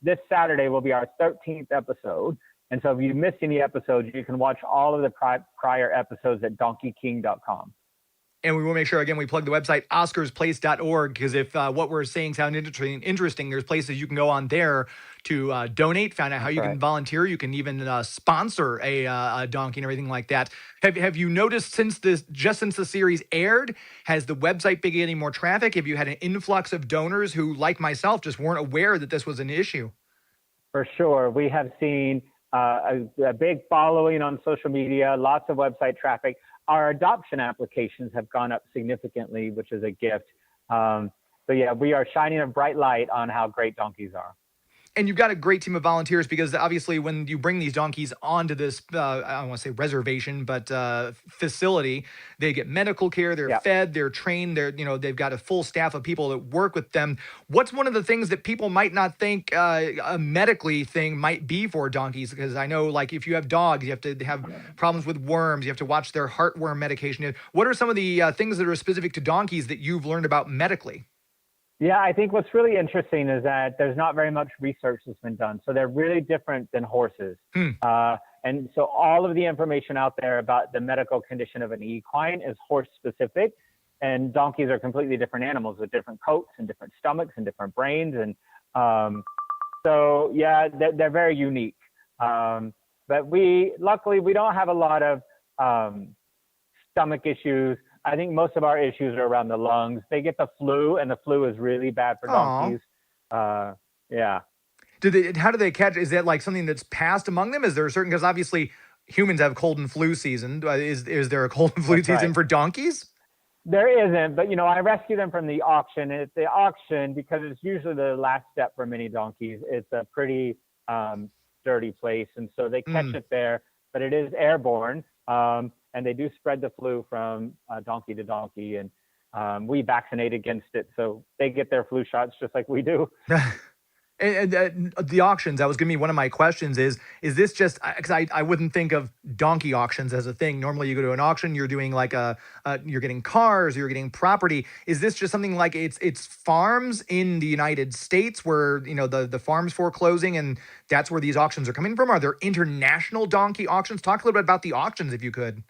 this Saturday will be our 13th episode. And so if you missed any episodes, you can watch all of the prior episodes at donkeyking.com. And we will make sure, again, we plug the website, oscarsplace.org, because if what we're saying sounds interesting, there's places you can go on there to donate, find out how you can volunteer. You can even sponsor a donkey and everything like that. Have you noticed since the series aired, has the website been getting more traffic? Have you had an influx of donors who, like myself, just weren't aware that this was an issue? For sure. We have seen a big following on social media, lots of website traffic. Our adoption applications have gone up significantly, which is a gift. So yeah, we are shining a bright light on how great donkeys are. And you've got a great team of volunteers, because obviously when you bring these donkeys onto this, I don't want to say reservation, but facility, they get medical care, they're fed, they're trained, they've got a full staff of people that work with them. What's one of the things that people might not think a medically thing might be for donkeys? Because I know, like, if you have dogs, you have to have problems with worms, you have to watch their heartworm medication. What are some of the things that are specific to donkeys that you've learned about medically? Yeah, I think what's really interesting is that there's not very much research that's been done. So they're really different than horses. And so all of the information out there about the medical condition of an equine is horse specific. And donkeys are completely different animals with different coats and different stomachs and different brains. And so, yeah, they're very unique. But luckily, we don't have a lot of stomach issues. I think most of our issues are around the lungs. They get the flu, and the flu is really bad for donkeys. Yeah. How do they catch? Is that like something that's passed among them? Is there a certain, because obviously humans have cold and flu season. Is there a cold and flu season for donkeys? There isn't, but I rescue them from the auction. And at the auction, because it's usually the last step for many donkeys, it's a pretty dirty place, and so they catch it there. But it is airborne. And they do spread the flu from donkey to donkey, and we vaccinate against it. So they get their flu shots just like we do. And the auctions, that was going to be one of my questions, is this just, because I wouldn't think of donkey auctions as a thing. Normally you go to an auction, you're doing like you're getting cars, you're getting property. Is this just something like it's farms in the United States where, the farms foreclosing, and that's where these auctions are coming from? Are there international donkey auctions? Talk a little bit about the auctions, if you could.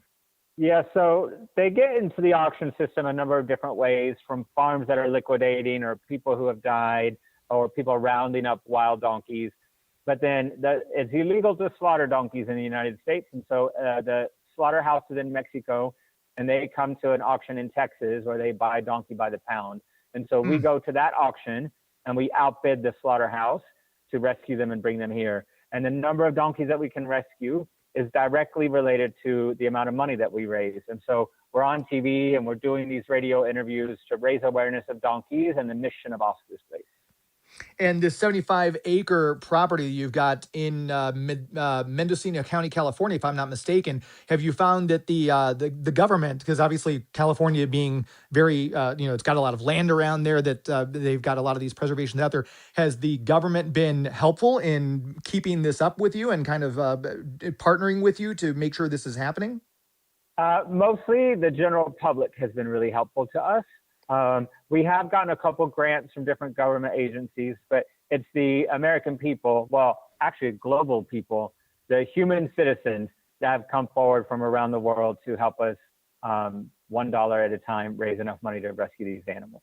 Yeah, so they get into the auction system a number of different ways, from farms that are liquidating, or people who have died, or people rounding up wild donkeys. But then it's illegal to slaughter donkeys in the United States. And so the slaughterhouses in Mexico, and they come to an auction in Texas where they buy donkey by the pound. And so we go to that auction and we outbid the slaughterhouse to rescue them and bring them here. And the number of donkeys that we can rescue is directly related to the amount of money that we raise. And so we're on TV and we're doing these radio interviews to raise awareness of donkeys and the mission of Oscar's Place. And this 75-acre property you've got in Mendocino County, California, if I'm not mistaken, have you found that the government, because obviously California being very, it's got a lot of land around there, that they've got a lot of these preservations out there, has the government been helpful in keeping this up with you and kind of partnering with you to make sure this is happening? Mostly the general public has been really helpful to us. We have gotten a couple grants from different government agencies, but it's the American people, well, actually global people, the human citizens that have come forward from around the world to help us $1 at a time raise enough money to rescue these animals.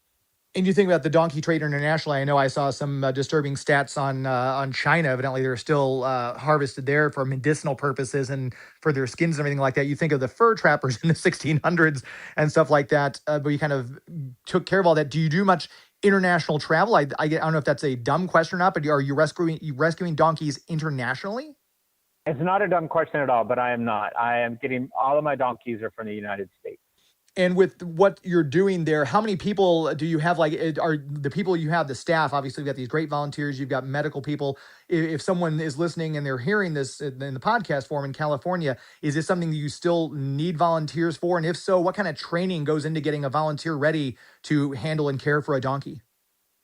And you think about the donkey trade internationally. I know I saw some disturbing stats on China. Evidently, they're still harvested there for medicinal purposes and for their skins and everything like that. You think of the fur trappers in the 1600s and stuff like that, but you kind of took care of all that. Do you do much international travel? I don't know if that's a dumb question or not, but are you rescuing donkeys internationally? It's not a dumb question at all, but I am not. I am getting, all of my donkeys are from the United States. And with what you're doing there, how many people do you have? Like, are the people you have, the staff? Obviously, you've got these great volunteers. You've got medical people. If someone is listening and they're hearing this in the podcast form in California, is this something that you still need volunteers for? And if so, what kind of training goes into getting a volunteer ready to handle and care for a donkey?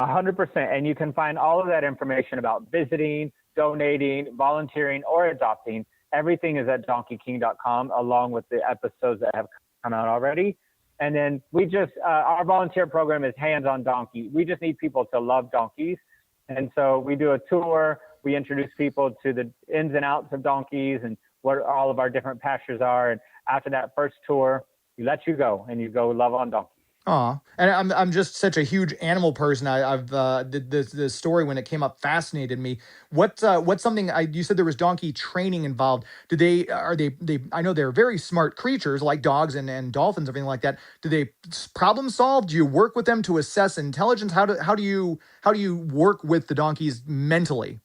100%. And you can find all of that information about visiting, donating, volunteering, or adopting. Everything is at donkeyking.com, along with the episodes that have come out already. And then we just, our volunteer program is hands-on donkey. We just need people to love donkeys. And so we do a tour. We introduce people to the ins and outs of donkeys and what all of our different pastures are. And after that first tour, we let you go and you go love on donkeys. Aw, and I'm just such a huge animal person. I've the story when it came up fascinated me. What's something you said there was donkey training involved? Are they? I know they're very smart creatures like dogs and dolphins, everything like that. Do they problem solve? Do you work with them to assess intelligence? How do you work with the donkeys mentally?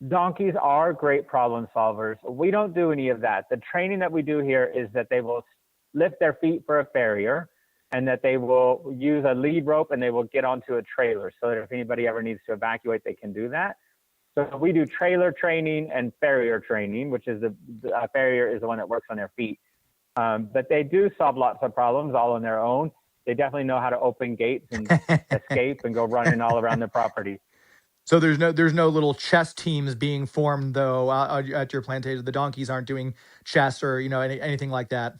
Donkeys are great problem solvers. We don't do any of that. The training that we do here is that they will lift their feet for a farrier, and that they will use a lead rope and they will get onto a trailer so that if anybody ever needs to evacuate, they can do that. So we do trailer training and farrier training, which is the farrier is the one that works on their feet. But they do solve lots of problems all on their own. They definitely know how to open gates and escape and go running all around the property. So there's no little chess teams being formed though at your plantation. The donkeys aren't doing chess or anything like that.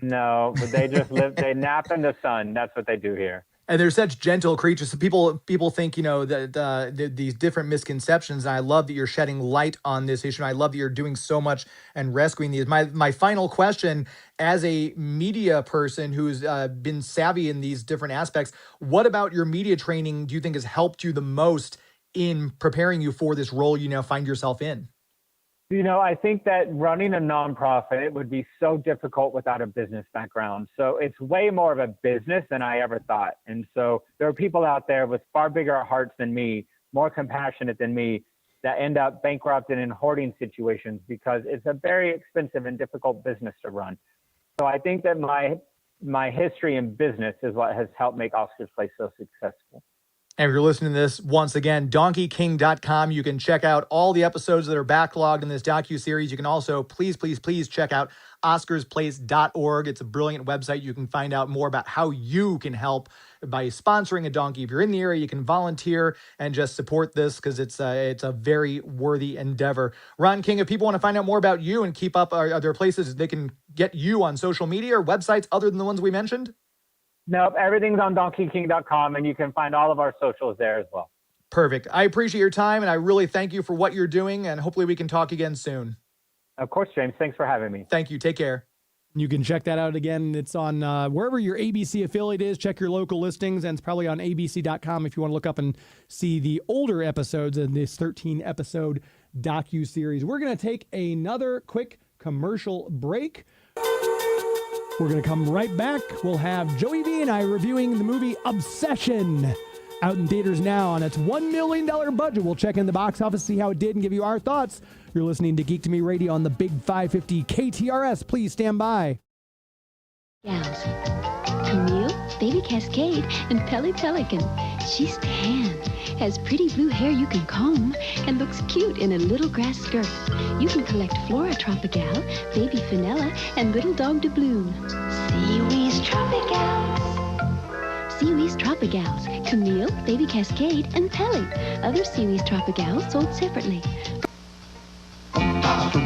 No, but they just they nap in the sun. That's what they do here. And they're such gentle creatures. So people think, that these different misconceptions. And I love that you're shedding light on this issue. And I love that you're doing so much and rescuing these. My final question, as a media person who's been savvy in these different aspects, what about your media training do you think has helped you the most in preparing you for this role you now find yourself in? I think that running a nonprofit would be so difficult without a business background. So it's way more of a business than I ever thought. And so there are people out there with far bigger hearts than me, more compassionate than me, that end up bankrupt and in hoarding situations because it's a very expensive and difficult business to run. So I think that my history in business is what has helped make Oscar's Place so successful. And if you're listening to this, once again, donkeyking.com. You can check out all the episodes that are backlogged in this docuseries. You can also, please check out oscarsplace.org. It's a brilliant website. You can find out more about how you can help by sponsoring a donkey. If you're in the area, you can volunteer and just support this because it's a very worthy endeavor. Ron King, if people want to find out more about you and keep up, are there places they can get you on social media or websites other than the ones we mentioned? Nope, everything's on donkeyking.com, and you can find all of our socials there as well. Perfect. I appreciate your time, and I really thank you for what you're doing, and hopefully we can talk again soon. Of course, James. Thanks for having me. Thank you. Take care. You can check that out again. It's on wherever your ABC affiliate is. Check your local listings, and it's probably on abc.com if you want to look up and see the older episodes in this 13-episode docuseries. We're going to take another quick commercial break. We're going to come right back. We'll have Joey V and I reviewing the movie Obsession, out in theaters now on its $1 million budget. We'll check in the box office, see how it did, and give you our thoughts. You're listening to Geek to Me Radio on the Big 550 KTRS. Please stand by. Gals. Camille, Baby Cascade, and Pelly Pelican. She's tan, has pretty blue hair you can comb, and looks cute in a little grass skirt. You can collect Flora Tropical, Baby Finella, and Little Dog de Bloom. Seaweed's Tropicals. Seaweed's Tropicals. Camille, Baby Cascade, and Pelly. Other Seaweed's Tropicals sold separately.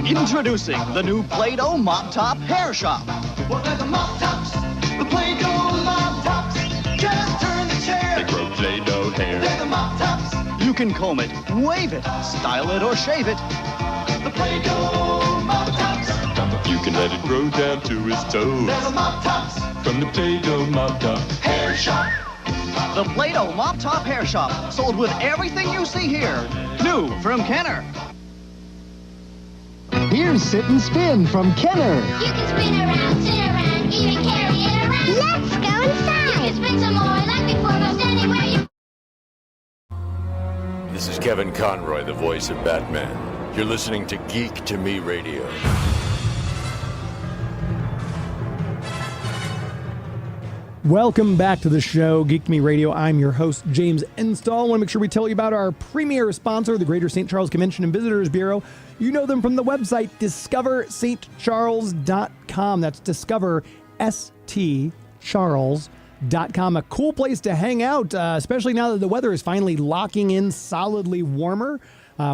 Introducing the new Play-Doh Mop Top Hair Shop. What are the mop tops? The Play-Doh mop tops. Just turn the chair. They grow Play-Doh hair. They're the mop tops. You can comb it, wave it, style it, or shave it. The Play-Doh mop tops. You can let it grow down to his toes. They're the mop tops. From the Play-Doh Mop Top Hair Shop. The Play-Doh Mop Top Hair Shop, sold with everything you see here. New from Kenner. Here's Sit and Spin from Kenner. You can spin around, sit around, even carry it around. Let's go inside. You can spin some more, like before, most anywhere you... This is Kevin Conroy, the voice of Batman. You're listening to Geek to Me Radio. Welcome back to the show, Geek to Me Radio. I'm your host, James Enstall. I want to make sure we tell you about our premier sponsor, the Greater St. Charles Convention and Visitors Bureau. You know them from the website, discoverstcharles.com. That's discoverstcharles.com. A cool place to hang out, especially now that the weather is finally locking in solidly warmer.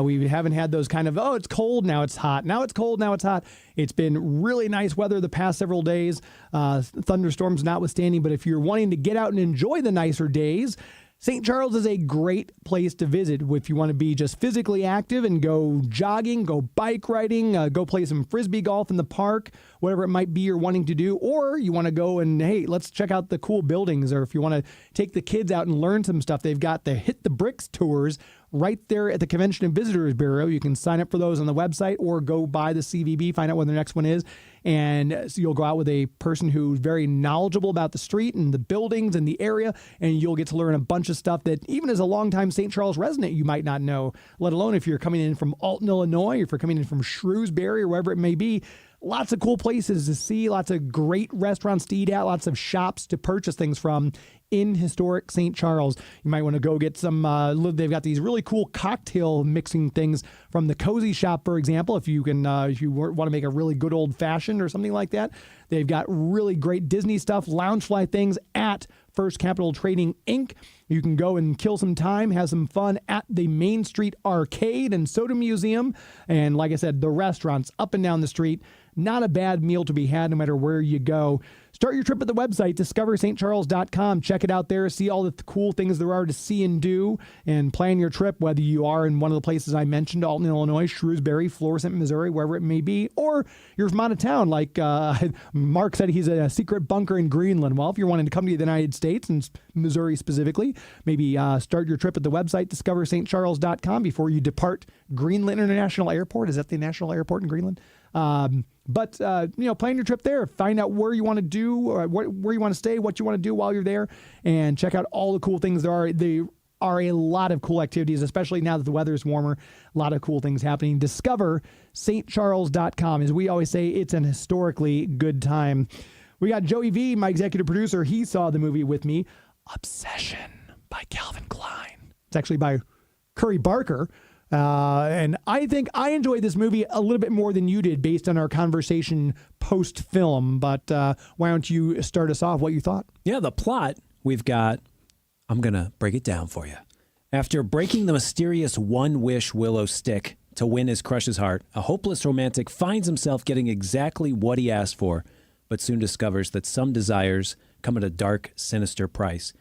We haven't had those kind of, oh, it's cold, now it's hot. Now it's cold, now it's hot. It's been really nice weather the past several days, thunderstorms notwithstanding. But if you're wanting to get out and enjoy the nicer days, St. Charles is a great place to visit if you want to be just physically active and go jogging, go bike riding, go play some frisbee golf in the park, whatever it might be you're wanting to do. Or you want to go and, hey, let's check out the cool buildings. Or if you want to take the kids out and learn some stuff, they've got the Hit the Bricks tours right there at the Convention and Visitors Bureau. You can sign up for those on the website or go by the CVB, find out when the next one is. And so you'll go out with a person who's very knowledgeable about the street and the buildings and the area, and you'll get to learn a bunch of stuff that even as a longtime St. Charles resident, you might not know, let alone if you're coming in from Alton, Illinois, if you're coming in from Shrewsbury or wherever it may be. Lots of cool places to see, lots of great restaurants to eat at, lots of shops to purchase things from in historic St. Charles. You might want to go get some, they've got these really cool cocktail mixing things from the Cozy Shop, for example, if you want to make a really good old fashioned or something like that. They've got really great Disney stuff, Loungefly things at First Capital Trading Inc. You can go and kill some time, have some fun at the Main Street Arcade and Soda Museum. And like I said, the restaurants up and down the street. Not a bad meal to be had no matter where you go. Start your trip at the website, discoverstcharles.com. Check it out there. See all the cool things there are to see and do, and plan your trip, whether you are in one of the places I mentioned, Alton, Illinois, Shrewsbury, Florissant, Missouri, wherever it may be, or you're from out of town, like Mark said he's a secret bunker in Greenland. Well, if you're wanting to come to the United States, and Missouri specifically, maybe start your trip at the website, discoverstcharles.com, before you depart Greenland International Airport. Is that the national airport in Greenland? But plan your trip there. Find out where you want to do, or where you want to stay, what you want to do while you're there, and check out all the cool things there are. There are a lot of cool activities, especially now that the weather is warmer. A lot of cool things happening. Discover stcharles.com. As we always say, it's an historically good time. We got Joey V, my executive producer. He saw the movie with me, Obsession by Calvin Klein. It's actually by Curry Barker. And I think I enjoyed this movie a little bit more than you did based on our conversation post-film. But why don't you start us off what you thought? Yeah, the plot, we've got, I'm going to break it down for you. After breaking the mysterious one-wish willow stick to win his crush's heart, a hopeless romantic finds himself getting exactly what he asked for, but soon discovers that some desires come at a dark, sinister price.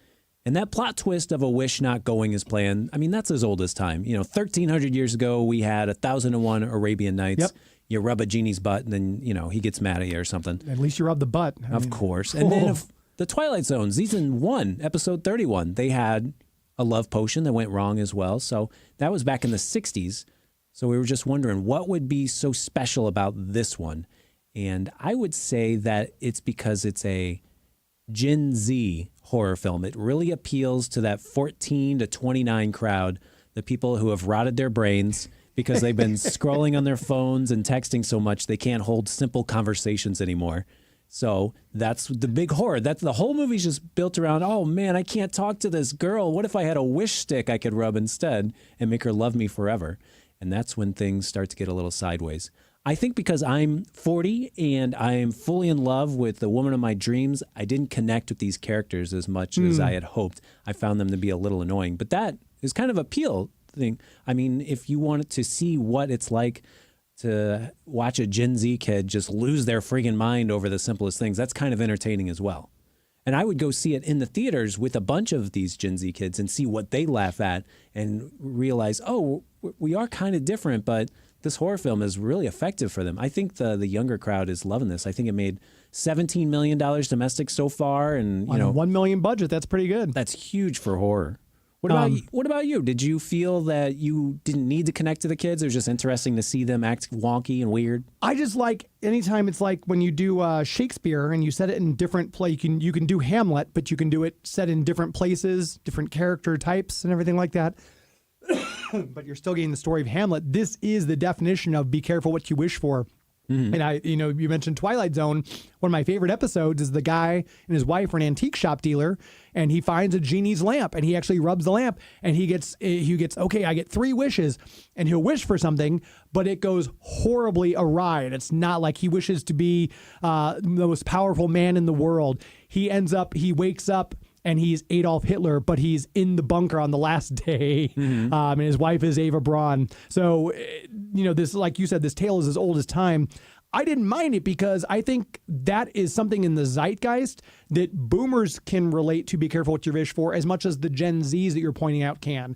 And that plot twist of a wish not going as planned, I mean, that's as old as time. 1,300 years ago, we had 1,001 Arabian Nights. Yep. You rub a genie's butt, and then, he gets mad at you or something. At least you rub the butt. Of course. And then the Twilight Zone, season 1, episode 31, they had a love potion that went wrong as well. So that was back in the 60s. So we were just wondering, what would be so special about this one? And I would say that it's because it's a Gen Z horror film. It really appeals to that 14 to 29 crowd, the people who have rotted their brains because they've been scrolling on their phones and texting so much they can't hold simple conversations anymore. So that's the big horror. That's the whole movie's just built around, oh man, I can't talk to this girl. What if I had a wish stick I could rub instead and make her love me forever? And that's when things start to get a little sideways. I think because I'm 40 and I'm fully in love with the woman of my dreams, I didn't connect with these characters as much as I had hoped. I found them to be a little annoying. But that is kind of appeal thing. I mean, if you wanted to see what it's like to watch a Gen Z kid just lose their friggin' mind over the simplest things, that's kind of entertaining as well. And I would go see it in the theaters with a bunch of these Gen Z kids and see what they laugh at and realize, oh, we are kind of different, but this horror film is really effective for them. I think the younger crowd is loving this. I think it made $17 million domestic so far. And, on a $1 million budget, that's pretty good. That's huge for horror. What about you? Did you feel that you didn't need to connect to the kids? It was just interesting to see them act wonky and weird? I just like, anytime it's like when you do Shakespeare and you set it in different you can do Hamlet, but you can do it set in different places, different character types and everything like that. But you're still getting the story of Hamlet. This is the definition of be careful what you wish for. Mm-hmm. And you mentioned Twilight Zone. One of my favorite episodes is the guy and his wife are an antique shop dealer, and he finds a genie's lamp, and he actually rubs the lamp, and he gets okay, I get 3 wishes, and he'll wish for something, but it goes horribly awry. And it's not like he wishes to be the most powerful man in the world. He wakes up, and he's Adolf Hitler, but he's in the bunker on the last day. Mm-hmm. And his wife is Ava Braun. So, this, like you said, this tale is as old as time. I didn't mind it because I think that is something in the zeitgeist that boomers can relate to, be careful what you wish for, as much as the Gen Zs that you're pointing out can.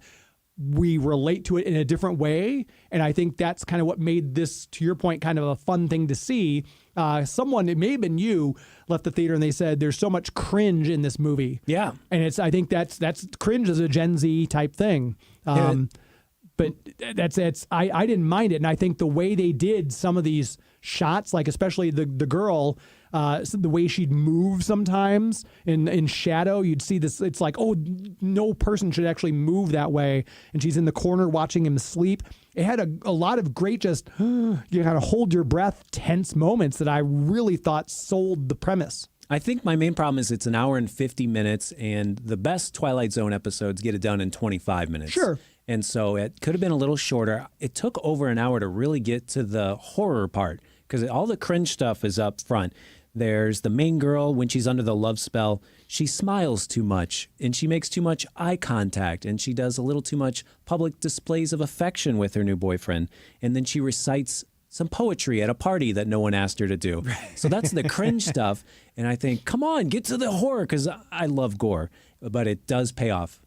We relate to it in a different way. And I think that's kind of what made this, to your point, kind of a fun thing to see. Someone, it may have been you, left the theater and they said, there's so much cringe in this movie. Yeah. And I think that's cringe as a Gen Z type thing. But I didn't mind it. And I think the way they did some of these shots, like especially the girl, the way she'd move sometimes in shadow, you'd see this. It's like, oh, no person should actually move that way. And she's in the corner watching him sleep. It had a lot of great just, you gotta hold your breath, tense moments that I really thought sold the premise. I think my main problem is it's an hour and 50 minutes, and the best Twilight Zone episodes get it done in 25 minutes. Sure. And so it could have been a little shorter. It took over an hour to really get to the horror part because all the cringe stuff is up front. There's the main girl, when she's under the love spell, she smiles too much and she makes too much eye contact and she does a little too much public displays of affection with her new boyfriend. And then she recites some poetry at a party that no one asked her to do. So that's the cringe stuff. And I think, come on, get to the horror, because I love gore, but it does pay off.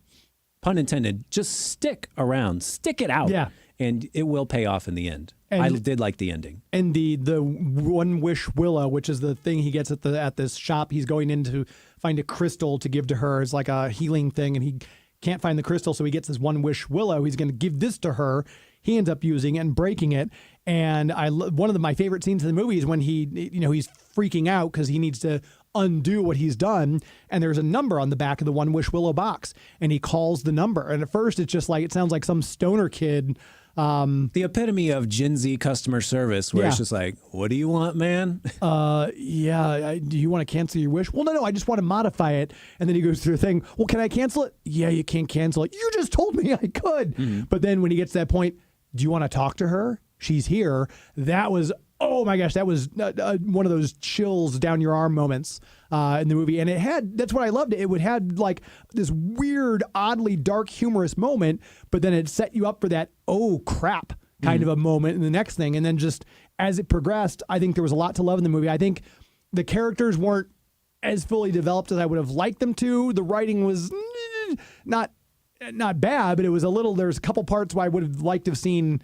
Pun intended, just stick around, stick it out. Yeah. And it will pay off in the end. And I did like the ending. And the One Wish Willow, which is the thing he gets at this shop, he's going in to find a crystal to give to her as like a healing thing, and he can't find the crystal, so he gets his One Wish Willow. He's going to give this to her. He ends up using it and breaking it. And one of my favorite scenes in the movie is when he's freaking out because he needs to undo what he's done. And there's a number on the back of the One Wish Willow box, and he calls the number. And at first, it's just like it sounds like some stoner kid. The epitome of Gen Z customer service, where it's just like, "What do you want, man?" Do you want to cancel your wish? Well, no, I just want to modify it. And then he goes through the thing. Well, can I cancel it? Yeah, you can't cancel it. You just told me I could. Mm-hmm. But then when he gets to that point, do you want to talk to her? She's here. That was, oh my gosh, that was one of those chills down your arm moments in the movie. And that's what I loved. It would have like this weird, oddly dark, humorous moment, but then it set you up for that, oh crap, kind of a moment in the next thing. And then just as it progressed, I think there was a lot to love in the movie. I think the characters weren't as fully developed as I would have liked them to. The writing was not bad, but it was there's a couple parts where I would have liked to have seen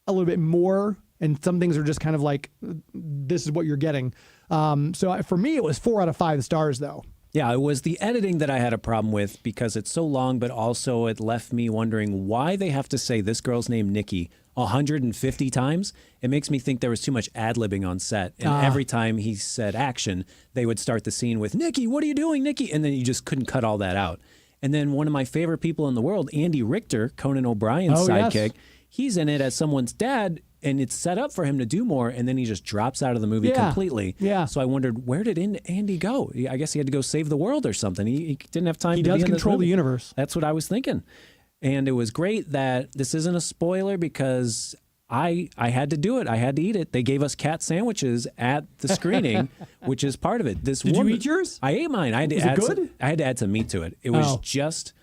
a little bit more, and some things are just kind of like, this is what you're getting. So for me, it was 4 out of 5 stars, though. Yeah, it was the editing that I had a problem with because it's so long, but also it left me wondering why they have to say this girl's name, Nikki, 150 times. It makes me think there was too much ad-libbing on set. And every time he said action, they would start the scene with, Nikki, what are you doing, Nikki? And then you just couldn't cut all that out. And then one of my favorite people in the world, Andy Richter, Conan O'Brien's sidekick, he's in it as someone's dad, and it's set up for him to do more, and then he just drops out of the movie completely. Yeah. So I wondered, where did Andy go? I guess he had to go save the world or something. He didn't have time to be in this movie. He does control the universe. That's what I was thinking. And it was great that this isn't a spoiler because I had to do it. I had to eat it. They gave us cat sandwiches at the screening, which is part of it. Did you eat yours? I ate mine. Was it good? I had to add some meat to it. It was just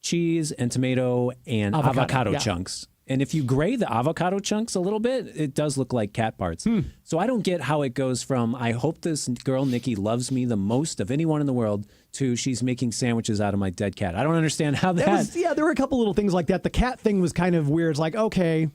cheese and tomato and avocado chunks. And if you gray the avocado chunks a little bit, it does look like cat parts. So I don't get how it goes from, I hope this girl, Nikki, loves me the most of anyone in the world, to she's making sandwiches out of my dead cat. I don't understand how that... there were a couple little things like that. The cat thing was kind of weird. It's like, okay...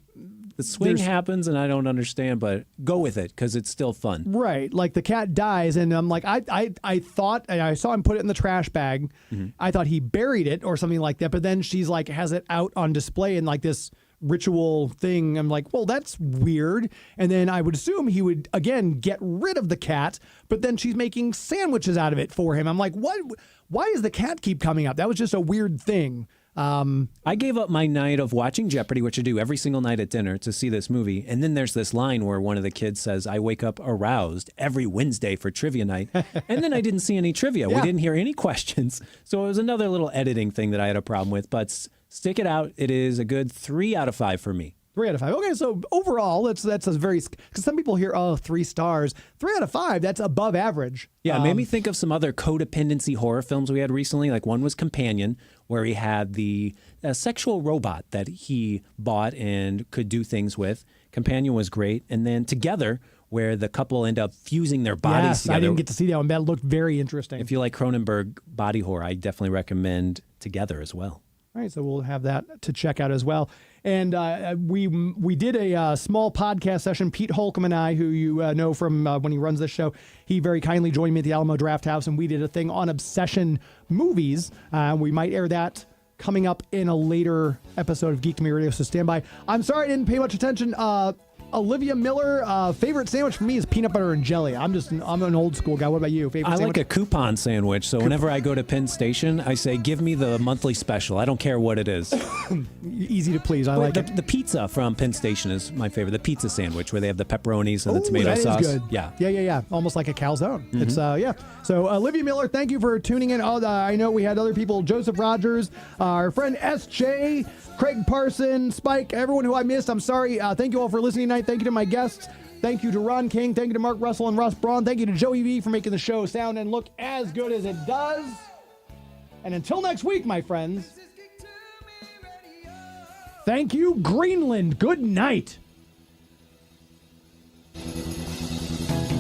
The swing happens, and I don't understand, but go with it, because it's still fun. Right. Like, the cat dies, and I'm like, I thought, I saw him put it in the trash bag. Mm-hmm. I thought he buried it or something like that, but then she's like, has it out on display in like this ritual thing. I'm like, well, that's weird. And then I would assume he would, again, get rid of the cat, but then she's making sandwiches out of it for him. I'm like, what? Why does the cat keep coming up? That was just a weird thing. I gave up my night of watching Jeopardy, which I do every single night at dinner, to see this movie. And then there's this line where one of the kids says, I wake up aroused every Wednesday for trivia night. And then I didn't see any trivia. Yeah. We didn't hear any questions. So it was another little editing thing that I had a problem with. But stick it out. It is a good 3 out of 5 for me. 3 out of 5. Okay, so overall, that's a very, because some people hear, 3 stars. 3 out of 5, that's above average. Yeah, it made me think of some other codependency horror films we had recently. Like one was Companion, where he had the sexual robot that he bought and could do things with. Companion was great. And then Together, where the couple end up fusing their bodies together. I didn't get to see that one. That looked very interesting. If you like Cronenberg body horror, I definitely recommend Together as well. All right, so we'll have that to check out as well. And we did a small podcast session. Pete Holcomb and I, who you know from when he runs this show, he very kindly joined me at the Alamo Draft House, and we did a thing on obsession movies. We might air that coming up in a later episode of Geek to Me Radio, so stand by. I'm sorry I didn't pay much attention. Olivia Miller, favorite sandwich for me is peanut butter and jelly. I'm an old school guy. What about you? Favorite sandwich? I like a coupon sandwich. So whenever I go to Penn Station, I say, give me the monthly special. I don't care what it is. Easy to please. I like it. The pizza from Penn Station is my favorite. The pizza sandwich where they have the pepperonis and the tomato that sauce. Is good. Yeah. Almost like a calzone. It's So Olivia Miller, thank you for tuning in. I know we had other people, Joseph Rogers, our friend SJ, Craig Parson, Spike, everyone who I missed. I'm sorry. Thank you all for listening tonight. Thank you to my guests. Thank you to Ron King. Thank you to Mark Russell and Russ Braun. Thank you to Joey V for making the show sound and look as good as it does. And until next week, my friends, thank you, Greenland. Good night.